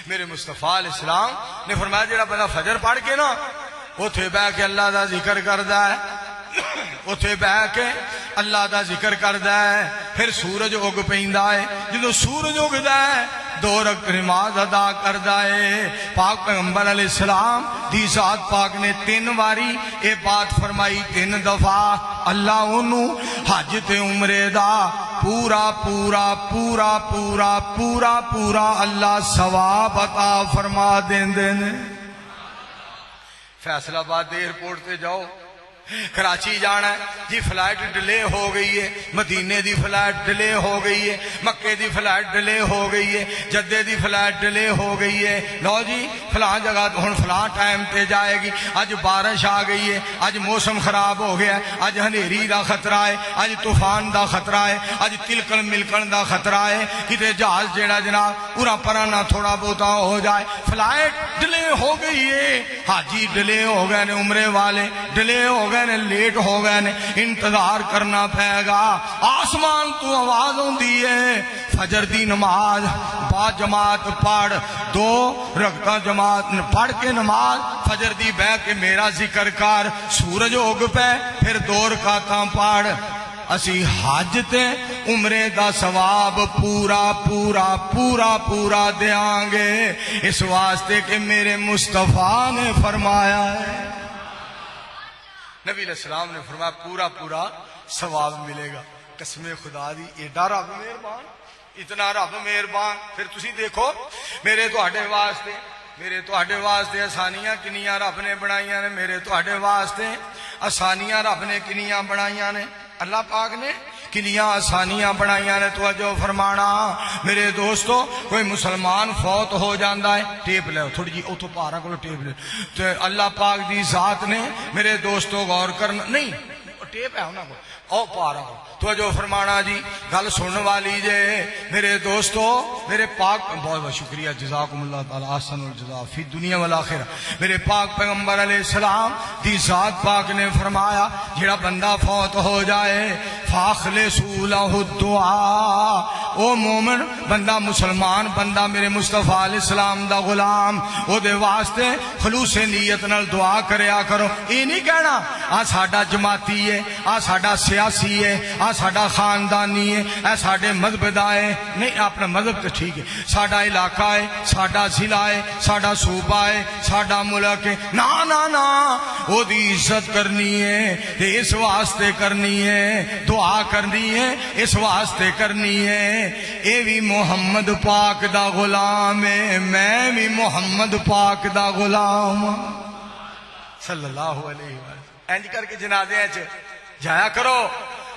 Speaker 1: میرے مصطفیٰ علیہ السلام نے فرمایا جڑا بندہ فجر پڑھ کے نا اوتھے بہ کے اللہ دا ذکر کردا ہے، اوتھے بہ کے اللہ دا ذکر کردا ہے، پھر سورج اگ پیندا ہے، جدوں سورج اگدا ہے 2 رکعت نماز ادا کردا ہے۔ پاک پیغمبر علیہ السلام دی ذات پاک نے 3 واری اے بات فرمائی، 3 دفعہ اللہ انہوں حج تے عمرے دا پورا پورا پورا پورا پورا پورا اللہ ثواب عطا فرما دیندے نے۔ فیصل آباد ایئرپورٹ تے جاؤ، کراچی جانا ہے جی، فلائٹ ڈیلے ہو گئی ہے، مدینے دی فلائٹ ڈیلے ہو گئی ہے، مکے دی فلائٹ ڈیلے ہو گئی ہے، جدے دی فلائٹ ڈیلے ہو گئی ہے، لو جی فلاں جگہ ہن فلاں ٹائم تے جائے گی، اج بارش آ گئی ہے، اج موسم خراب ہو گیا ہے، اج ہنیری دا خطرہ ہے، اج طوفان دا خطرہ ہے، اج تلکن ملکن دا خطرہ ہے، کتے جہاز جیڑا جناب پورا پرا نہ تھوڑا بہتا ہو جائے، فلائٹ ڈیلے ہو گئی ہے، حاجی ڈیلے ہو گئے نے، عمرے والے ڈیلے ہو گئے نے، لیٹ ہو گئے نے، انتظار کرنا پائے گا۔ آسمان تو آواز ہوندی ہے فجر دی نماز با جماعت پڑھ، 2 رکعت جماعت پڑھ کے نماز فجر دی بہ کے میرا ذکر کر، سورج اگ پہ پھر 2 رکعتاں پڑھ۔ اسی حج تے عمرے دا ثواب پورا پورا پورا پورا دیاں گے، اس واسطے کہ میرے مصطفیٰ نے فرمایا ہے۔ نبی علیہ السلام نے فرمایا پورا پورا ثواب ملے گا۔ قسم خدا دی ایڈا رب مہربان، اتنا رب مہربان۔ پھر تسی دیکھو میرے تواڈے واسطے آسانیاں کنیاں رب نے بنائیاں نے، میرے تواڈے واسطے آسانیاں رب نے کنیاں بنائیاں نے، اللہ پاک نے کنیاں آسانیاں بنائیاں نے۔ توجہ فرمانا میرے دوستو، کوئی مسلمان فوت ہو جاندہ ہے، ٹیپ لے تھوڑی جی اتھو پارا کو ٹیپ لے، تو اللہ پاک دی ذات نے میرے دوستو غور کرنا نہیں، ٹیپ ہے انہاں کو او پارا کو توجہ فرمانا جی، گل سنن والی جے میرے دوستو، میرے پاک بہت بہت شکریہ، جزاکم اللہ تعالی احسن الجزاء فی دنیا والآخرہ۔ میرے پاک پیغمبر علیہ السلام دی ذات پاک نے فرمایا جڑا بندہ فوت ہو جائے فاخلصوا لہ الدعاء، او مومن بندہ مسلمان بندہ میرے مصطفیٰ علیہ السلام دا غلام، او دے واسطے خلوص نیت نال دعا کریا کرو۔ یہ نہیں کہنا آ ساڈا جماعتی ہے، آ ساڈا سیاسی ہے، آ ساڈا خاندانی ہے، اے ساڈے مذہب دا ہے، نہیں اپنا مذہب تو ٹھیک ہے، ساڈا علاقہ ہے، ساڈا ضلع ہے، ساڈا صوبہ ہے، ساڈا ملک ہے، نا نا نا، او دی عزت کرنی ہے تے اس واسطے کرنی ہے، دعا کرنی ہے اس واسطے کرنی ہے۔ اے بھی محمد پاک دا غلام ہے، میں بھی محمد پاک دا غلام صلی اللہ علیہ وسلم۔ اینج کر کے جنازے جایا کرو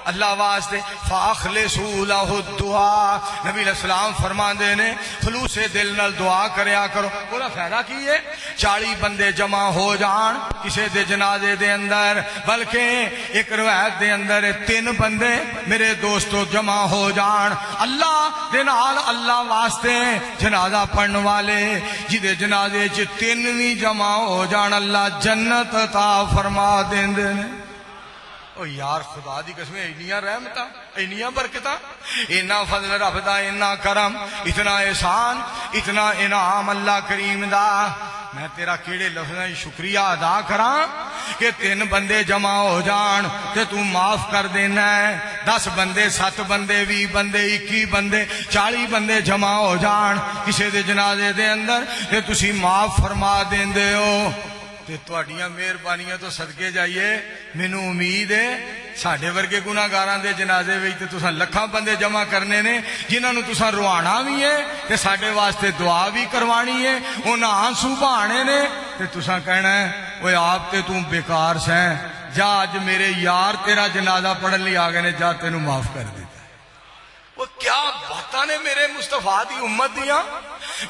Speaker 1: اللہ واسطے، فاخلصوا لہ الدعاء۔ نبی علیہ السلام فرماندے نے خلوص دل نال دعا کریا کرو۔ بولا فائدہ کی ہے؟ 40 بندے جمع ہو جان کسے دے جنازے دے اندر، بلکہ ایک روایت دے اندر 3 بندے میرے دوستو جمع ہو جان اللہ دے نال، اللہ واسطے جنازہ پڑھن والے جدے جنازے 3 بھی جمع ہو جان اللہ جنت عطا فرما دیندے نے۔ او یار خدا دی قسم، اینیاں رحمتاں، اینیاں برکتاں، اینا فضل رب دا، اینا کرم، اتنا احسان، اتنا انعام اللہ کریم دا۔ میں تیرا کیڑے لفظاں شکریہ ادا کراں کہ 3 بندے جمع ہو جان تے تو معاف کر دینا ہے، 10 بندے 7 بندے 20 بندے 21 بندے 40 بندے جمع ہو جان کسے دے جنازے دے اندر تے تسی معاف فرما دیندے ہو تے تواڈیاں مہربانیاں تو صدقے جائیے۔ مینوں امید ہے ساڈے ورگے گناہگاراں دے جنازے وچ تے تساں لکھاں بندے جمع کرنے نے جنہاں نوں تساں روانا بھی ہے تے ساڈے واسطے دعا بھی کروانی ہے، انہاں آنسو بہانے نے تے تساں کہنا ہے اوے آپ تے تو بیکار سیں، جا اج میرے یار تیرا جنازہ پڑھن لئی آ گئے نے، جا تینوں معاف کر دیتا۔ کیا باتاں نے میرے مصطفیٰ دی امت دیاں،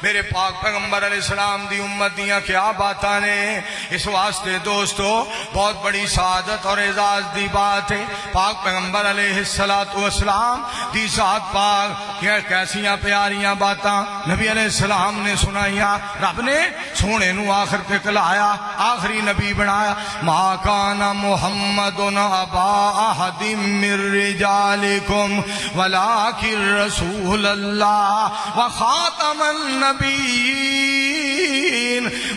Speaker 1: میرے پاک پیغمبر علیہ السلام دی امت دیاں کیا باتاں نے۔ اس واسطے دوستو بہت بڑی سعادت اور اعزاز دی بات ہے، پاک پیغمبر علیہ السلام دی ذات پاک کیسیاں پیاریاں باتاں نبی علیہ السلام نے سنائیاں، رب نے سونے نو آخر پہ کلایا، آخری نبی بنایا۔ ما کان محمد ابا احد من رجالکم ولکن رسول اللہ وخاتم النبیین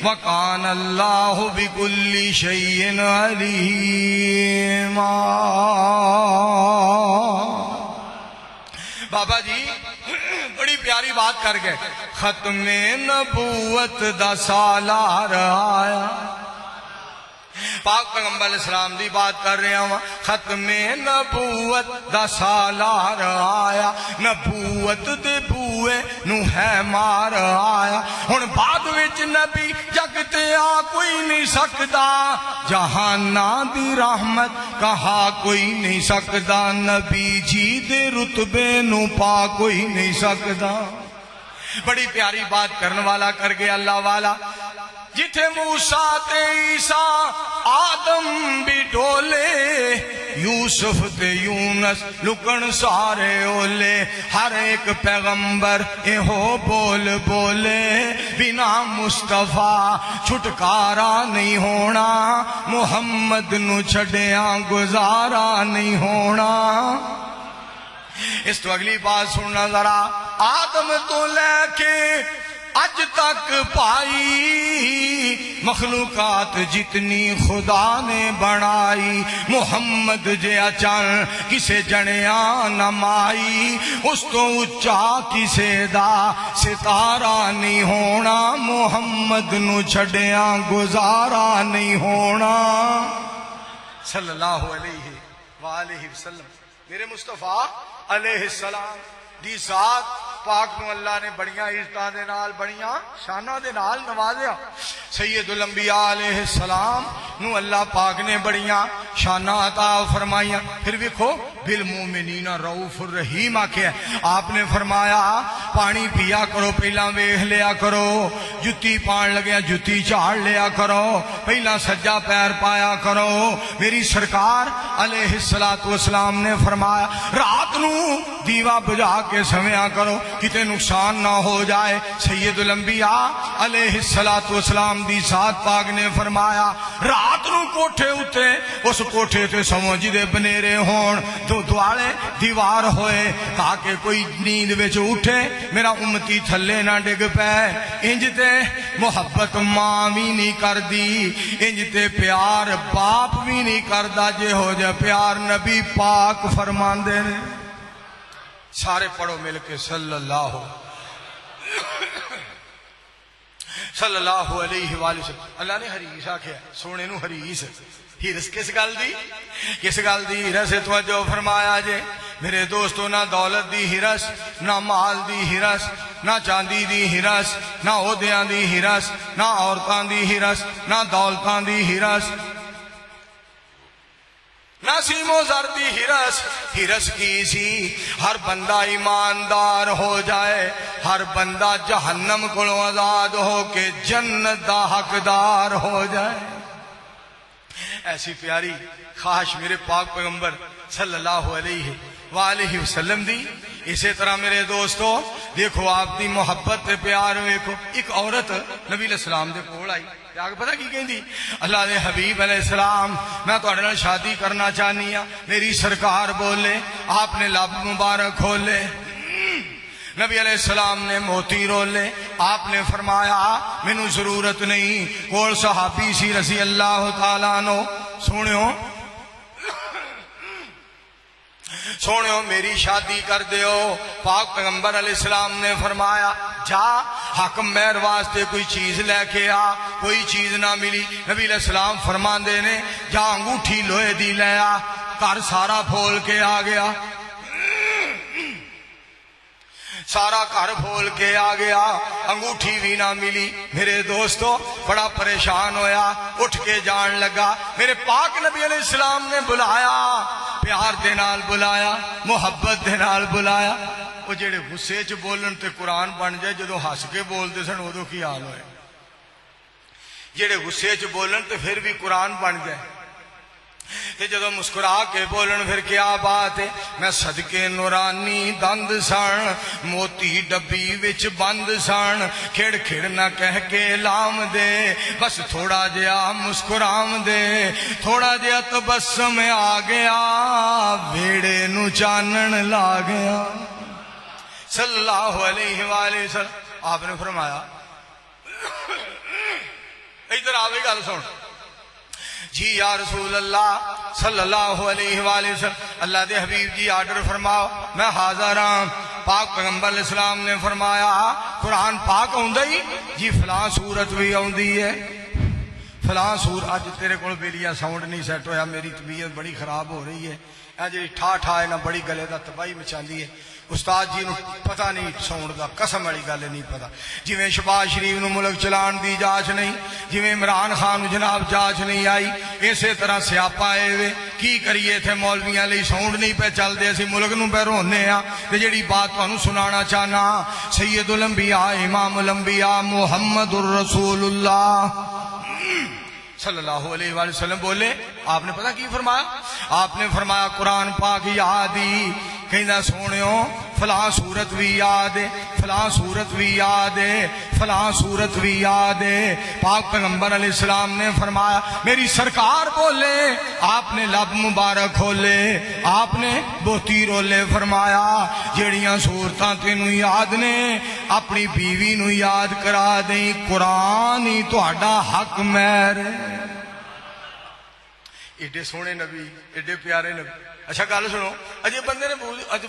Speaker 1: وکان اللہ بکل شیء علیما۔ بابا جی بڑی پیاری بات کر گئے، ختم نبوت دا سالار آیا، پاک پیغمبر علیہ السلام دی بات کر رہے ہوں، ختم نبوت دا سالار آیا، نبوت دے بوئے نو ہے مار آیا، ہن بعد وچ نبی جگ تے آ کوئی نہیں سکدا، جہانا دی رحمت کہا کوئی نہیں سکدا، نبی جی دے رتبے نو پا کوئی نہیں سکدا۔ بڑی پیاری بات کرنے والا کر گیا اللہ والا، جتھے موسیٰ تے عیسیٰ آدم بھی ڈولے، یوسف تے یونس لکن سارے اولے، ہر ایک پیغمبر ایہو بول بولے، بنا مصطفیٰ چھٹکارا نہیں ہونا، محمد نو چھڑیاں گزارا نہیں ہونا۔ اس تو اگلی بات سننا ذرا، آدم تو لے کے اج تک پائی مخلوقات جتنی خدا نے بنائی، محمد جے اچان کسے جنیاں نمائی، اس تو اچا کسے دا ستارہ نہیں ہونا، محمد نو چھڑیاں گزارا نہیں ہونا، صلی اللہ علیہ وآلہ وسلم۔ میرے مصطفیٰ علیہ السلام دی ذات پاک نو اللہ نے بڑیاں عزتاں دے نال بڑیاں شاناں دے نال نوازیا۔ سید الانبیاء علیہ السلام نو اللہ پاک نے بڑیاں شاناں عطا فرمائیاں۔ پھر دیکھو بالمومنین رؤوف الرحیم آکھیا، آپ نے فرمایا پانی پیا کرو پہلا ویکھ لیا کرو، جتی پان لگیا جتی جھاڑ لیا کرو، پہلا سجا پیر پایا کرو۔ میری سرکار علیہ السلام نے فرمایا رات نو دیوا بجھا کے سویا کرو کتے نقصان نہ ہو جائے۔ سید الانبیاء علیہ السلام دی ذات پاک نے فرمایا رات نو کوٹھے اتے اس کوٹھے تے سمجھ دے بنیرے ہون، دو دوالے دیوار ہوئے تاکہ کوئی نیند وچ اٹھے میرا امتی تھلے نہ ڈگ پے۔ انج تے محبت ماں بھی نہیں کر دی، انج تے پیار باپ بھی نہیں کردا جے ہو جا پیار نبی پاک فرماندے نے۔ سارے پڑھو مل کے صلی اللہ علیہ وآلہ وسلم۔ اللہ نے حریص آکھیا، سونے نو حریص، ہرس کس گل دی؟ کس گل دی ہرس؟ توجہ فرمایا جے میرے دوستو، نہ دولت دی ہرس، نہ مال دی ہرس، نہ چاندی دی ہرس، نہ عہدیاں دی ہرس، نہ عورتاں دی ہرس، نہ دولتاں دی ہرس، نہ سیم و زر دی ہرس۔ ہرس کی سی ہر بندہ ایماندار ہو جائے، ہر بندہ جہنم کو آزاد ہو کے جنت دا حقدار ہو جائے۔ ایسی پیاری خواہش میرے پاک پیغمبر صلی اللہ علیہ وآلہ وسلم دی۔ اسی طرح میرے دوستو دیکھو آپ دی محبت تے پیار ویکھو۔ ایک عورت نبی علیہ السلام دے کول آئی، آگے پتہ کی کہندی؟ اللہ دے حبیب علیہ السلام میں تہاڈے نال شادی کرنا چاہنی ہاں۔ میری سرکار بولے، آپ نے لب مبارک کھولے، نبی علیہ السلام نے موتی رولے، آپ نے فرمایا مینوں ضرورت نہیں۔ کول صحابی سی رضی اللہ تعالیٰ عنہ، سونیو میری شادی کر دیو۔ پاک پیغمبر علیہ السلام نے فرمایا جا حاکم مہر واسطے کوئی چیز لے کے آ، کوئی چیز نہ ملی۔ نبی علیہ السلام فرماندے نے جا انگوٹھی لوہے دی لے آ، گھر سارا پھول کے آ گیا، سارا گھر پھول کے آ گیا، انگوٹھی بھی نہ ملی۔ میرے دوستو بڑا پریشان ہویا، اٹھ کے جان لگا۔ میرے پاک نبی علیہ السلام نے بلایا، پیار دے نال بلایا، محبت دے نال بلایا۔ وہ جڑے غصے چ بولن تے قرآن بن جائے، جدو ہس کے بولتے سن ادو کی حال ہوئے؟ جڑے غصے چ بولن تے پھر بھی قرآن بن جائے، تے جدو مسکرا کے بولن پھر کیا بات ہے؟ میں صدقے نورانی دند سن، موتی ڈبی وچ بند سن، کھڑ کھڑ نہ کہہ کے لام دے، بس تھوڑا جیا مسکرام دے، تھوڑا جیا تبسم آ گیا، ویڑے نو چانن لا گیا صلی اللہ علیہ وآلہ وسلم۔ آپ نے فرمایا ادھر آوے گل سن جی یا رسول اللہ صلی اللہ علیہ وآلہ وسلم، اللہ دے حبیب جی آرڈر فرماؤ، میں حاضر ہاں۔ پاک پیغمبر علیہ السلام نے فرمایا قرآن پاک آؤندا ہی جی فلاں سورت بھی آؤندی ہے، فلاں سورت۔ اج تیرے کول بیلیا ساؤنڈ نہیں سیٹ ہویا، میری طبیعت بڑی خراب ہو رہی ہے، اے جی ٹھا ٹھا ہے نا بڑی گلے دا تباہی مچالی ہے۔ استاد جی نو پتہ نہیں ساؤنڈ دا، قسم والی گل نہیں پتہ۔ جویں شہباز شریف نو ملک چلان دی جاچ نہیں، جویں عمران خان نو جناب جاچ نہیں آئی، اسی طرح سیاپا اے وے کی کریے تھے مولویاں لئی ساؤنڈ نہیں پہ چل دے، اسی ملک نو پہ رونے ہاں۔ تے جڑی بات تانوں سنانا چاہنا، سید الانبیاء امام الانبیاء محمد الرسول اللہ صلی اللہ علیہ وآلہ وسلم بولے۔ آپ نے پتہ کی فرمایا؟ آپ نے فرمایا قرآن پاک یاد ہی کہندا سونیو فلاں سورت بھی یاد ہے، فلاں سورت بھی یاد ہے، فلاں سورت بھی یاد ہے۔ پاک پیغمبر علیہ السلام نے فرمایا میری سرکار بولے، آپ نے لب مبارک کھولے، آپ نے بوتی رولے، فرمایا جیڑیاں سورتاں تینوں یاد نے اپنی بیوی نو یاد کرا دیں، قرآن ہی تہاڈا حق مہر۔ ایڈے سونے نبی، ایڈے پیارے نبی۔ اچھا گل سنو، اجے بندے نے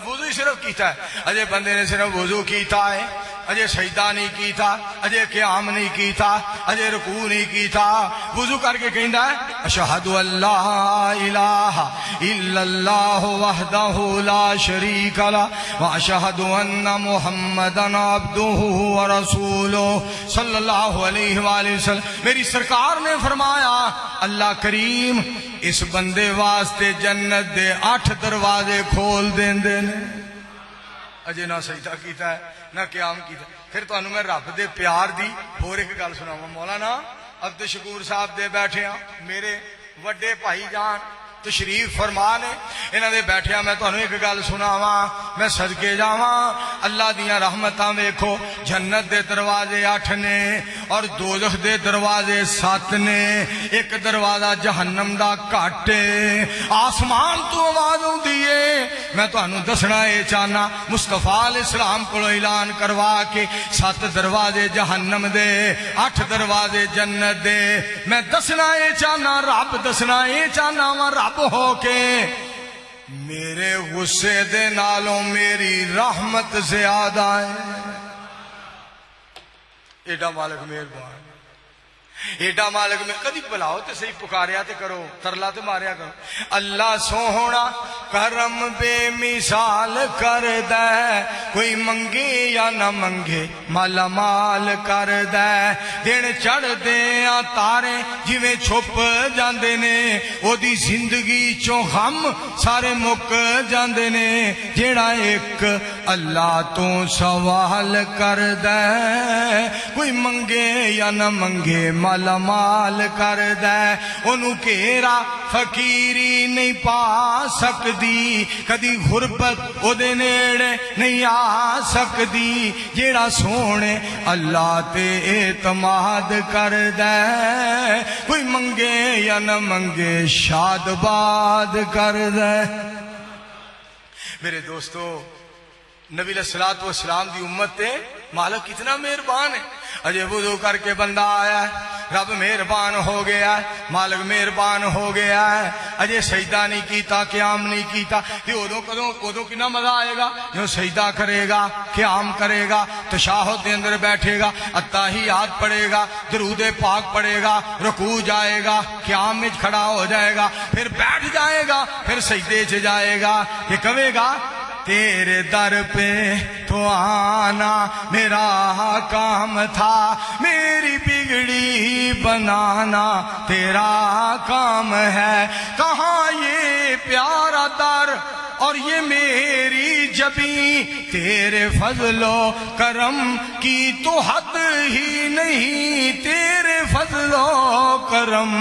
Speaker 1: وضو ہی صرف کیتا ہے، اجے بندے نے صرف وضو کیتا ہے، اجے سجدہ نہیں کیتا، اجے قیام نہیں کیتا، اجے رکوع نہیں کیتا، وضو کر کے کہندا ہے اشہد ان لا الہ الا اللہ وحدہ لا شریک لہ واشہد ان محمدا عبدہ ورسولہ صلی اللہ علیہ وآلہ وسلم۔ میری سرکار نے فرمایا اللہ کریم اس بندے واسطے جنت دے 8 دروازے کھول دیندے نے۔ اجے نہ سجدہ کیتا ہے نہ قیام کیتا۔ پھر تانوں میں رب دے پیار دی اور ایک گل سناواں۔ مولانا عبد الشکور صاحب دے بیٹھے ہاں، میرے وڈے بھائی جان تشریف فرما نے، انہاں دے بیٹھیا میں تانوں ایک گل سناواں، میں صدقے جاواں۔ اللہ دیاں رحمتاں ویکھو، جنت دے دروازے 8 نے اور دوزخ دے دروازے 7 نے، ایک دروازہ جہنم دا گھٹ ہے۔ آسمان تو آواز ہوندی ہے، میں تانوں دسنا اے چاہنا مصطفیٰ علیہ السلام کو اعلان کروا کے 7 دروازے جہنم دے 8 دروازے جنت دے، میں دسنا اے چاہنا، رب دسنا اے چاہنا وا رب ہو کے میرے غصے دے نالوں میری رحمت زیادہ ہے۔ ایڈا مالک مہربان، ایڈا مالک میں کدی بلاؤ تے صحیح پکاریا تے کرو، ترلا تے ماریا کرو۔ اللہ سوہنا کرم بے مثال کر دے، کوئی منگے یا نہ منگے مالا مال کر دے۔ دن چڑھ دے تارے جویں چھپ جاندے نے، او دی زندگی چوں غم سارے مک جاندے نے۔ جیڑا ایک اللہ تو سوال کر دے، کوئی منگے یا نہ منگے مالا مال کر دے۔ انہوں کیرا فقیری نہیں پا سکدی، کدی غربت او دے نیڑے نہیں آ سکدی۔ جیڑا سونے اللہ تے اعتماد کر دے، کوئی منگے یا نہ منگے شاد باد کر دے۔ میرے دوستو، نبی علیہ الصلوۃ والسلام دی امت تے مالک کتنا مہربان ہے۔ اجے وضو کر کے بندہ آیا ہے، رب مہربان ہو گیا ہے، مالک مہربان ہو گیا ہے۔ اجے سجدہ نہیں کیتا، قیام نہیں کیتا، تے ادو کتنا مزہ آئے گا جو سجدہ کرے گا، قیام کرے گا، تشہد دے اندر بیٹھے گا، اتحیات پڑھے گا، درود پاک پڑھے گا، رکوع جائے گا، قیام میں کھڑا ہو جائے گا، پھر بیٹھ جائے گا، پھر سجدے چ جائے گا، یہ کہے گا تیرے در پہ تو آنا میرا کام تھا، میری بگڑی بنانا تیرا کام ہے۔ کہاں یہ پیارا در اور یہ میری جبیں تیرے فضل و کرم کی تو حد ہی نہیں، تیرے فضل و کرم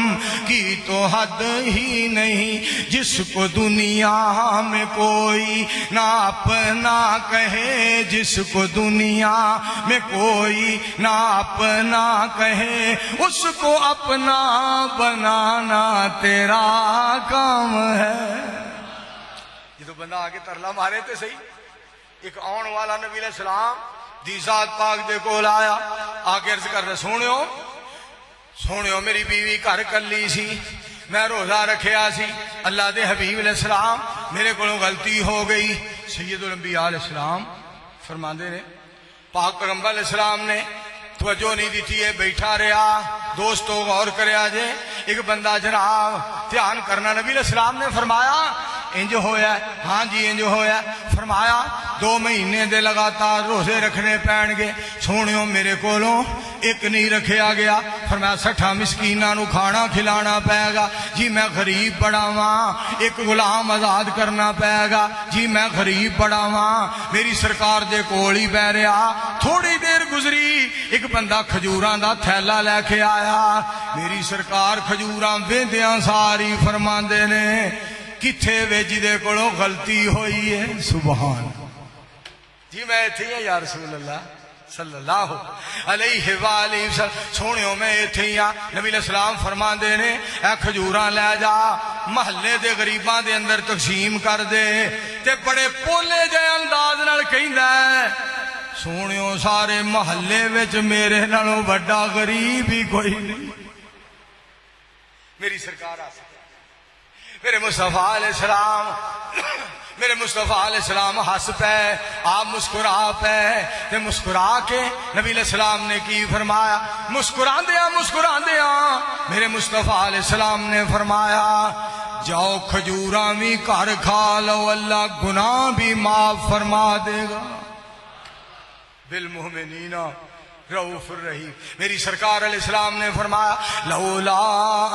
Speaker 1: کی تو حد ہی نہیں، جس کو دنیا میں کوئی نہ اپنا کہے، جس کو دنیا میں کوئی نہ اپنا کہے، اس کو اپنا بنانا تیرا کام ہے۔ یہ تو بندہ آگے ترلا مارے تھے صحیح۔ ایک آن والا نبی علیہ السلام دی ذات پاک دے کول آیا، آگے عرض کر رہے سونیو میری بیوی گھر کلی سی، میں روزہ رکھیا سی، اللہ دے حبیب علیہ السلام میرے کو غلطی ہو گئی۔ سید الانبیاء علیہ السلام فرماندے نے پاک پیغمبر علیہ السلام نے توجہ نہیں دیتی ہے، بیٹھا رہا۔ دوستو غور کریا جے، ایک بندہ جناب دھیان کرنا، نبی علیہ السلام نے فرمایا انج ہویا ہے، ہاں جی انج ہویا ہے، فرمایا 2 مہینے دے لگاتار روزے رکھنے پین گے۔ سونیو میرے کولوں ایک نہیں رکھیا گیا، فرمایا 60 مسکیناں نو کھانا کھلانا پائے گا، جی میں غریب بڑا واں، ایک غلام آزاد کرنا پائے گا، جی میں غریب بڑا واں، میری سرکار دے کول ہی بہ رہا۔ تھوڑی دیر گزری، ایک بندہ کھجوراں دا تھیلا لے کے آیا، میری سرکار کھجوراں ویندیاں ساری فرماندے نے کتھے وے جدے کولوں غلطی ہوئی ہے، سبحان جی میں ایتھے ہی یا رسول اللہ صلی اللہ علیہ وآلہ وسلم۔ سونیو میں ایتھے ہی نبی علیہ السلام فرماندے نے اے کھجوراں لے جا محلے دے غریباں دے اندر تقسیم کر دے، تے بڑے پولے جے انداز نال کہندا ہے سونیو سارے محلے وچ میرے نالوں بڑا غریب ہی کوئی نہیں۔ میری سرکار آ میرے مصطفیٰ علیہ السلام، میرے مصطفیٰ علیہ السلام ہس پے، آپ مسکرا پے، تے مسکرا کے نبی علیہ السلام نے کی فرمایا، مسکرا دیا میرے مصطفیٰ علیہ السلام نے فرمایا جاؤ کھجوراں بھی گھر کھا لو، اللہ گناہ بھی معاف فرما دے گا، بالمؤمنین رؤوف الرحیم۔ میری سرکار علیہ السلام نے فرمایا لولا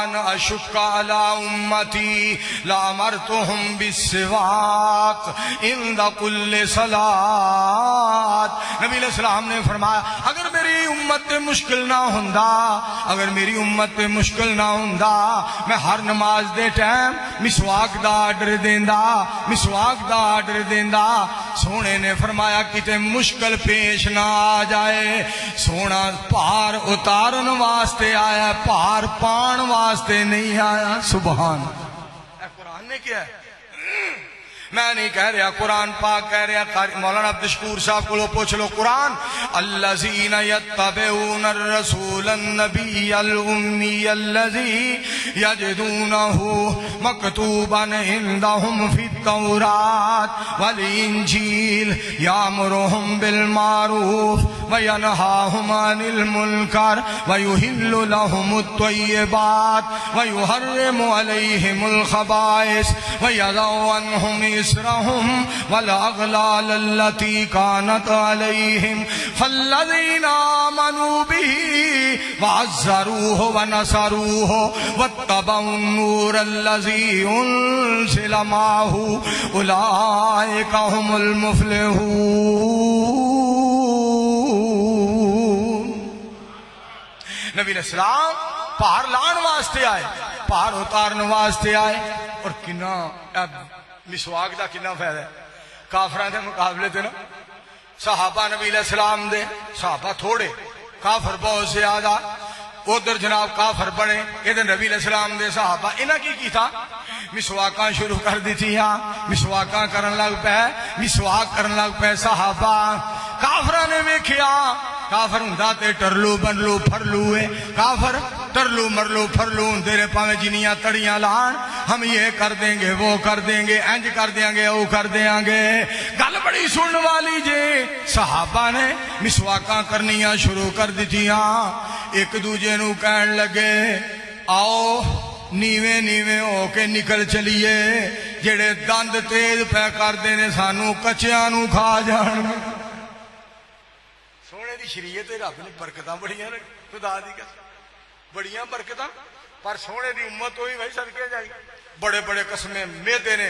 Speaker 1: ان اشق علی امتی لامرتهم بالسواک عند کل صلاۃ۔ نبی علیہ السلام نے فرمایا اگر میری امت پہ مشکل نہ ہوندا، اگر میری امت پہ مشکل نہ ہوندا، میں ہر نماز دے ٹائم مسواک دا آرڈر دیندا، مسواک دا آرڈر دیندا۔ سونے نے فرمایا کتے مشکل پیش نہ آ جائے، سونا پار اتارن واسطے آیا، پار پان واسطے نہیں آیا، سبحان۔ اے قرآن نے کیا ہے، میں نہیں کہہ رہا، قرآن پاک کہہ رہا۔ مولانا عبدالشکور صاحب کو لو پوچھ لو قرآن الذین یتبعون الرسول النبی الامی الذی یجدونہ مکتوبا عندہم فی التوراۃ والانجیل یامرہم بالمعروف وینہاہم عن المنکر ویحل لہم الطیبات ویحرم علیہم الخبائث ویضع عنہم اسرهم والاغلال التي كانت عليهم فالذين آمنوا به وعزروه ونصروه واتبعوا النور الذي انزل معه اولئك هم المفلحون۔ نبی علیہ السلام پہاڑ لان واسطے آئے، پہاڑ اتارن واسطے آئے، اور کنا مسواک دا کنا فائدہ ہے کافران دے مقابلے تے نا۔ صحابہ نبی علیہ السلام دے صحابہ تھوڑے، کافر بہت زیادہ، ادھر جناب کافر بڑے، ادھر نبی علیہ السلام دے صحابہ۔ انہاں کی تھا مسواکاں شروع کر دی تھی، مسواکاں کرن لگ پے، مسواک کرن لگ پے صحابہ۔ کافران نے ویکھیا کافر ہوندا تے ٹرلو بنلو پھرلو ہے، کافر ٹرلو مرلو پھرلو ہوندے رہے، پاویں جنیاں تڑیاں لان، ہم یہ کر دیں گے وہ کر دیں گے، انج کر دیں گے وہ کر دیں گے۔ گل بڑی سنن والی جے، صحابہ نے مسواکاں کرنیاں شروع کر دتیاں، ایک دوجے نو کہن لگے آؤ نیویں نیویں ہو کے نکل چلیے، جڑے دند تیز پہ کر دینے سانو کچیاں نو کھا جان۔ سونے دی شریعت رب نے برکتاں بڑیاں خدا دی قسم، بڑیاں برکتاں، پر سونے دی امت ہوئی بھائی صدقے جائی، بڑے بڑے قسمیں میدے نے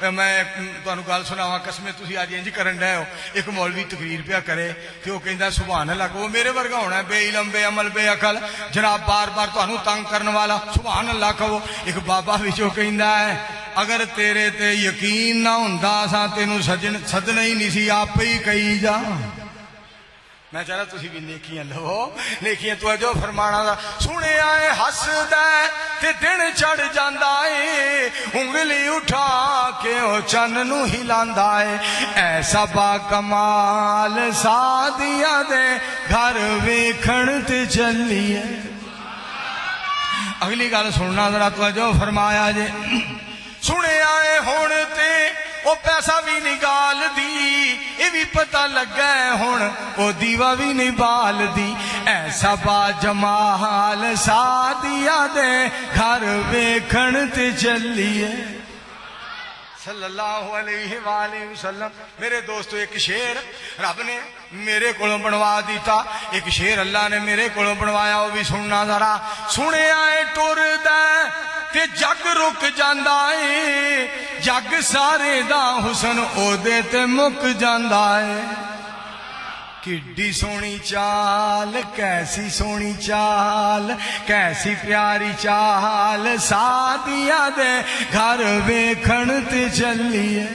Speaker 1: میں تمہیں گل سناوا قسمے تھی اج انج کرن ڈے ہو. ایک مولوی تقریر پیا کرے کہ وہ کہندا سبحان اللہ. وہ میرے ورگا ہونا ہے بے علم بے عمل بے عقل جناب بار بار تمہیں تنگ کرنے والا. سبحان اللہ کہو. ایک بابا وچوں کہندا ہے اگر تیرے تے یقین نہ ہوندا اساں تینوں سدنا ہی نہیں سی آپ ہی کہی جا. میں چاہتا تسی بھی نیکیاں لو. نیکیاں توجہ فرمانا دا. سنیا اے ہسدا تے دن چڑھ جاندا اے انگلی اٹھا کے او چن نو ہلاندا اے. ایسا با کمال سادیاں دے گھر ویکھن تے چلیے. اگلی گل سننا ذرا توجہ فرمایا جے. سنیا اے ہن تے او پیسہ بھی نکال دی یہ بھی پتہ لگا ہے ہن او دیوا بھی نہیں بال دی. ایسا با جمال سادیا دے گھر ویکھن تے چلیے صلی اللہ علیہ وآلہ وسلم. میرے دوستو ایک شعر رب نے میرے کو بنوا دیتا. ایک شعر اللہ نے میرے کو بنوایا وہ بھی سننا ذرا. سنیا اے ٹر دے تے جگ رک جاندا اے جگ سارے دا حسن او دے تے مک جاندا اے. کڈی سونی چال کیسی سونی چال کیسی پیاری چال سادیا دے گھر ویکھن تے چلیے.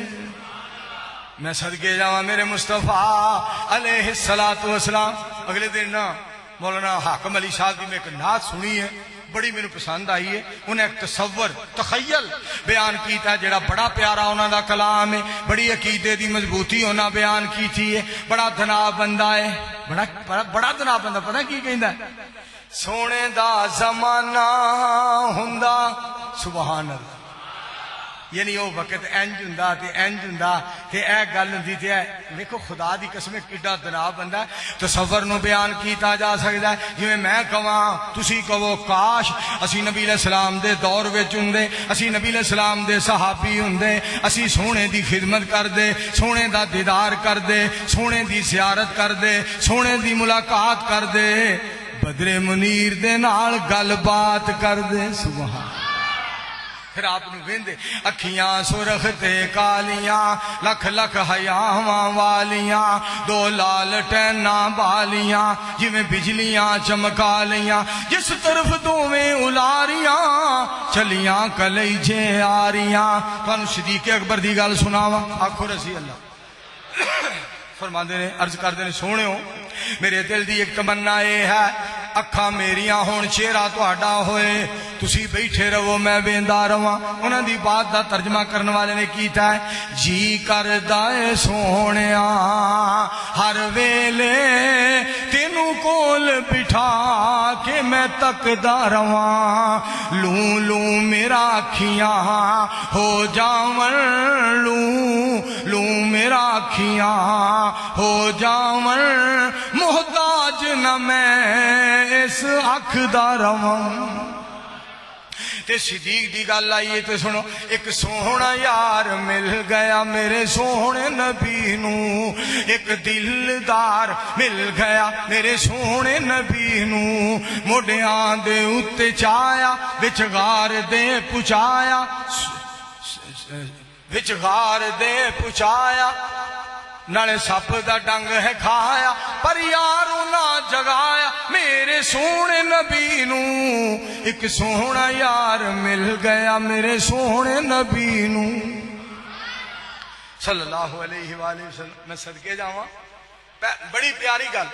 Speaker 1: میں صدقے جاواں میرے مصطفیٰ علیہ الصلوۃ والسلام. اگلے دن مولانا حاکم علی صاحب کی میں ایک نعت سنی ہے بڑی میرے پسند آئی ہے. انہیں ایک تصور تخیل بیان کیتا جڑا بڑا پیارا انہاں دا کلام ہے. بڑی عقیدے دی مضبوطی انہاں بیان کی تھی ہے. بڑا دنا بندہ ہے بڑا دنا بندہ. پتہ کی کہندا ہے سونے دا زمانہ ہوندا سبحان اللہ. یعنی وہ وقت انج ہوندا تے انج ہوندا تے اے گل ہوندی تے دیکھو خدا دی قسم کیڈا دنا بندہ ہے. تصور نو بیان کیتا جا سکدا ہے. جویں میں کہاں تسی کہو کاش اسی نبی علیہ السلام دے دور وچ ہوندے اسی نبی علیہ السلام دے صحابی ہوندے اسی سونے دی خدمت کردے سونے دا دیدار کردے سونے دی زیارت کردے سونے دی ملاقات کردے بدر منیر دے نال گل بات کردے. سبحان. پھر آپ نو ویندے اکھیاں سرخ تے کالیاں لکھ لکھ حیاواں والیاں دو لال ٹینا بالیاں جویں بجلیاں چمکا لیاں جس طرف دوویں الاریاں چلیاں کلیجے آریاں. تانوں صدیق اکبر دی گل سناواں. آکھو رضی اللہ فرماندے نے عرض کردے نے سونےو میرے دل دی ایک تمنا اے ہے اکھاں میریاں ہون چہرہ تہاڈا ہوئے تسی بیٹھے رہو میں ویندا رہواں. انہاں دی بات دا ترجمہ کرنے والے نے کیتا ہے جی کردا اے سونیا ہر ویلے تینوں کول بٹھا کے میں تکدا رہواں. لوں لوں میرا اکھیاں ہو جاون لوں میرا اکھیاں ہو جاون محتاج نہ میں اس اکھ دا رواں. تے صدیق دی گل آئیے تے سنو ایک سوہنا یار مل گیا میرے سوہنے نبی نو. ایک دلدار مل گیا میرے سوہنے نبی نو. موڈیاں دے اُتے چایا وچ غار دے پچایا وچ غار دے پچایا نالے سپ دا ڈنگ ہے کھایا پر یارو نہ جگایا میرے سونے نبی نو. ایک سونا یار مل گیا میرے سونے نبی نو صلی اللہ علیہ وآلہ وسلم. میں صدقے جاواں بڑی پیاری گل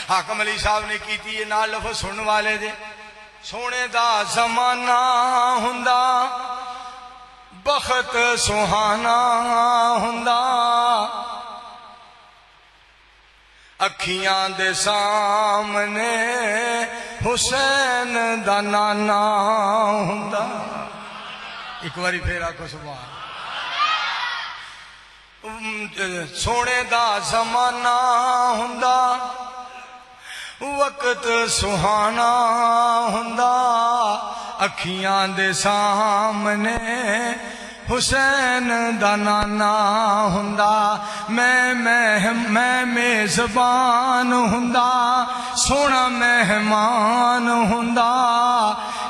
Speaker 1: حاکم علی صاحب نے کی تھی. یہ نال لفظ سننے والے دے سونے دا زمانہ ہوندا بخت سہانا ہوندا اکھیاں دے سامنے حسین دا نانا ہوندا. ایک باری پھر آکھو سبحان. سونے دا زمانہ ہوندا وقت سہانا ہوندا اکھیاں دے سامنے حسین دا نانا ہوندا. میں میزبان ہوندا سونا مہمان ہوندا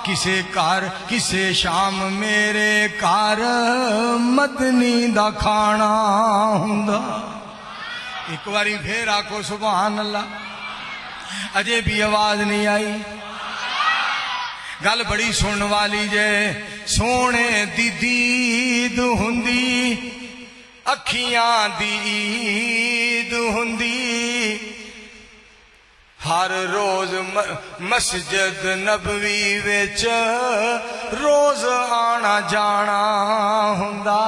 Speaker 1: کسے شام میرے گھر مدنی دا کھانا ہوندا. ایک باری پھر آکو سبحان اللہ. اجے بھی آواز نہیں آئی. گل بڑی سنن والی جے. سونے دی دید ہوندی اکھیاں دی عید ہوندی. ہر روز مسجد نبوی وچ روز آنا جانا ہوندا.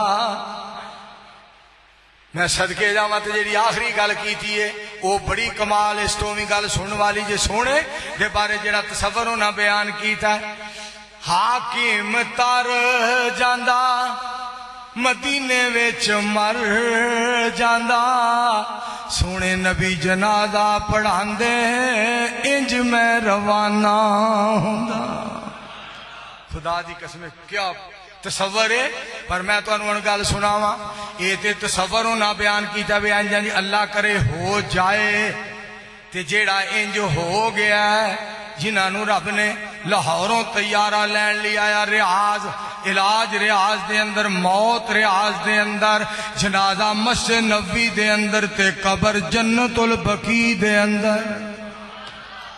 Speaker 1: میں صدقے جاواں تے جیڑی آخری گل کیتی ہے وہ بڑی کمال. اس تو بھی گل سنن والی جے. سونے دے بارے جڑا تصور انہاں بیان کیتا ہے. حاکم تر جاندا مدینے وچ مر جاندا. سونے نبی جنازہ پڑھاندے انج میں روانہ ہوندا. خدا دی قسم کیا تصور ہے. پر میں تو انہوں گل سناواں. یہ تے تصور نہ بیان کیتا بھی انج جی اللہ کرے ہو جائے. تے جیڑا انج ہو گیا ہے جنہاں نو رب نے لاہوروں طیارہ لین لی آیا ریاض علاج ریاض دے اندر موت ریاض دے اندر جنازہ مسجد نبوی دے اندر تے قبر جنت البقیع دے اندر.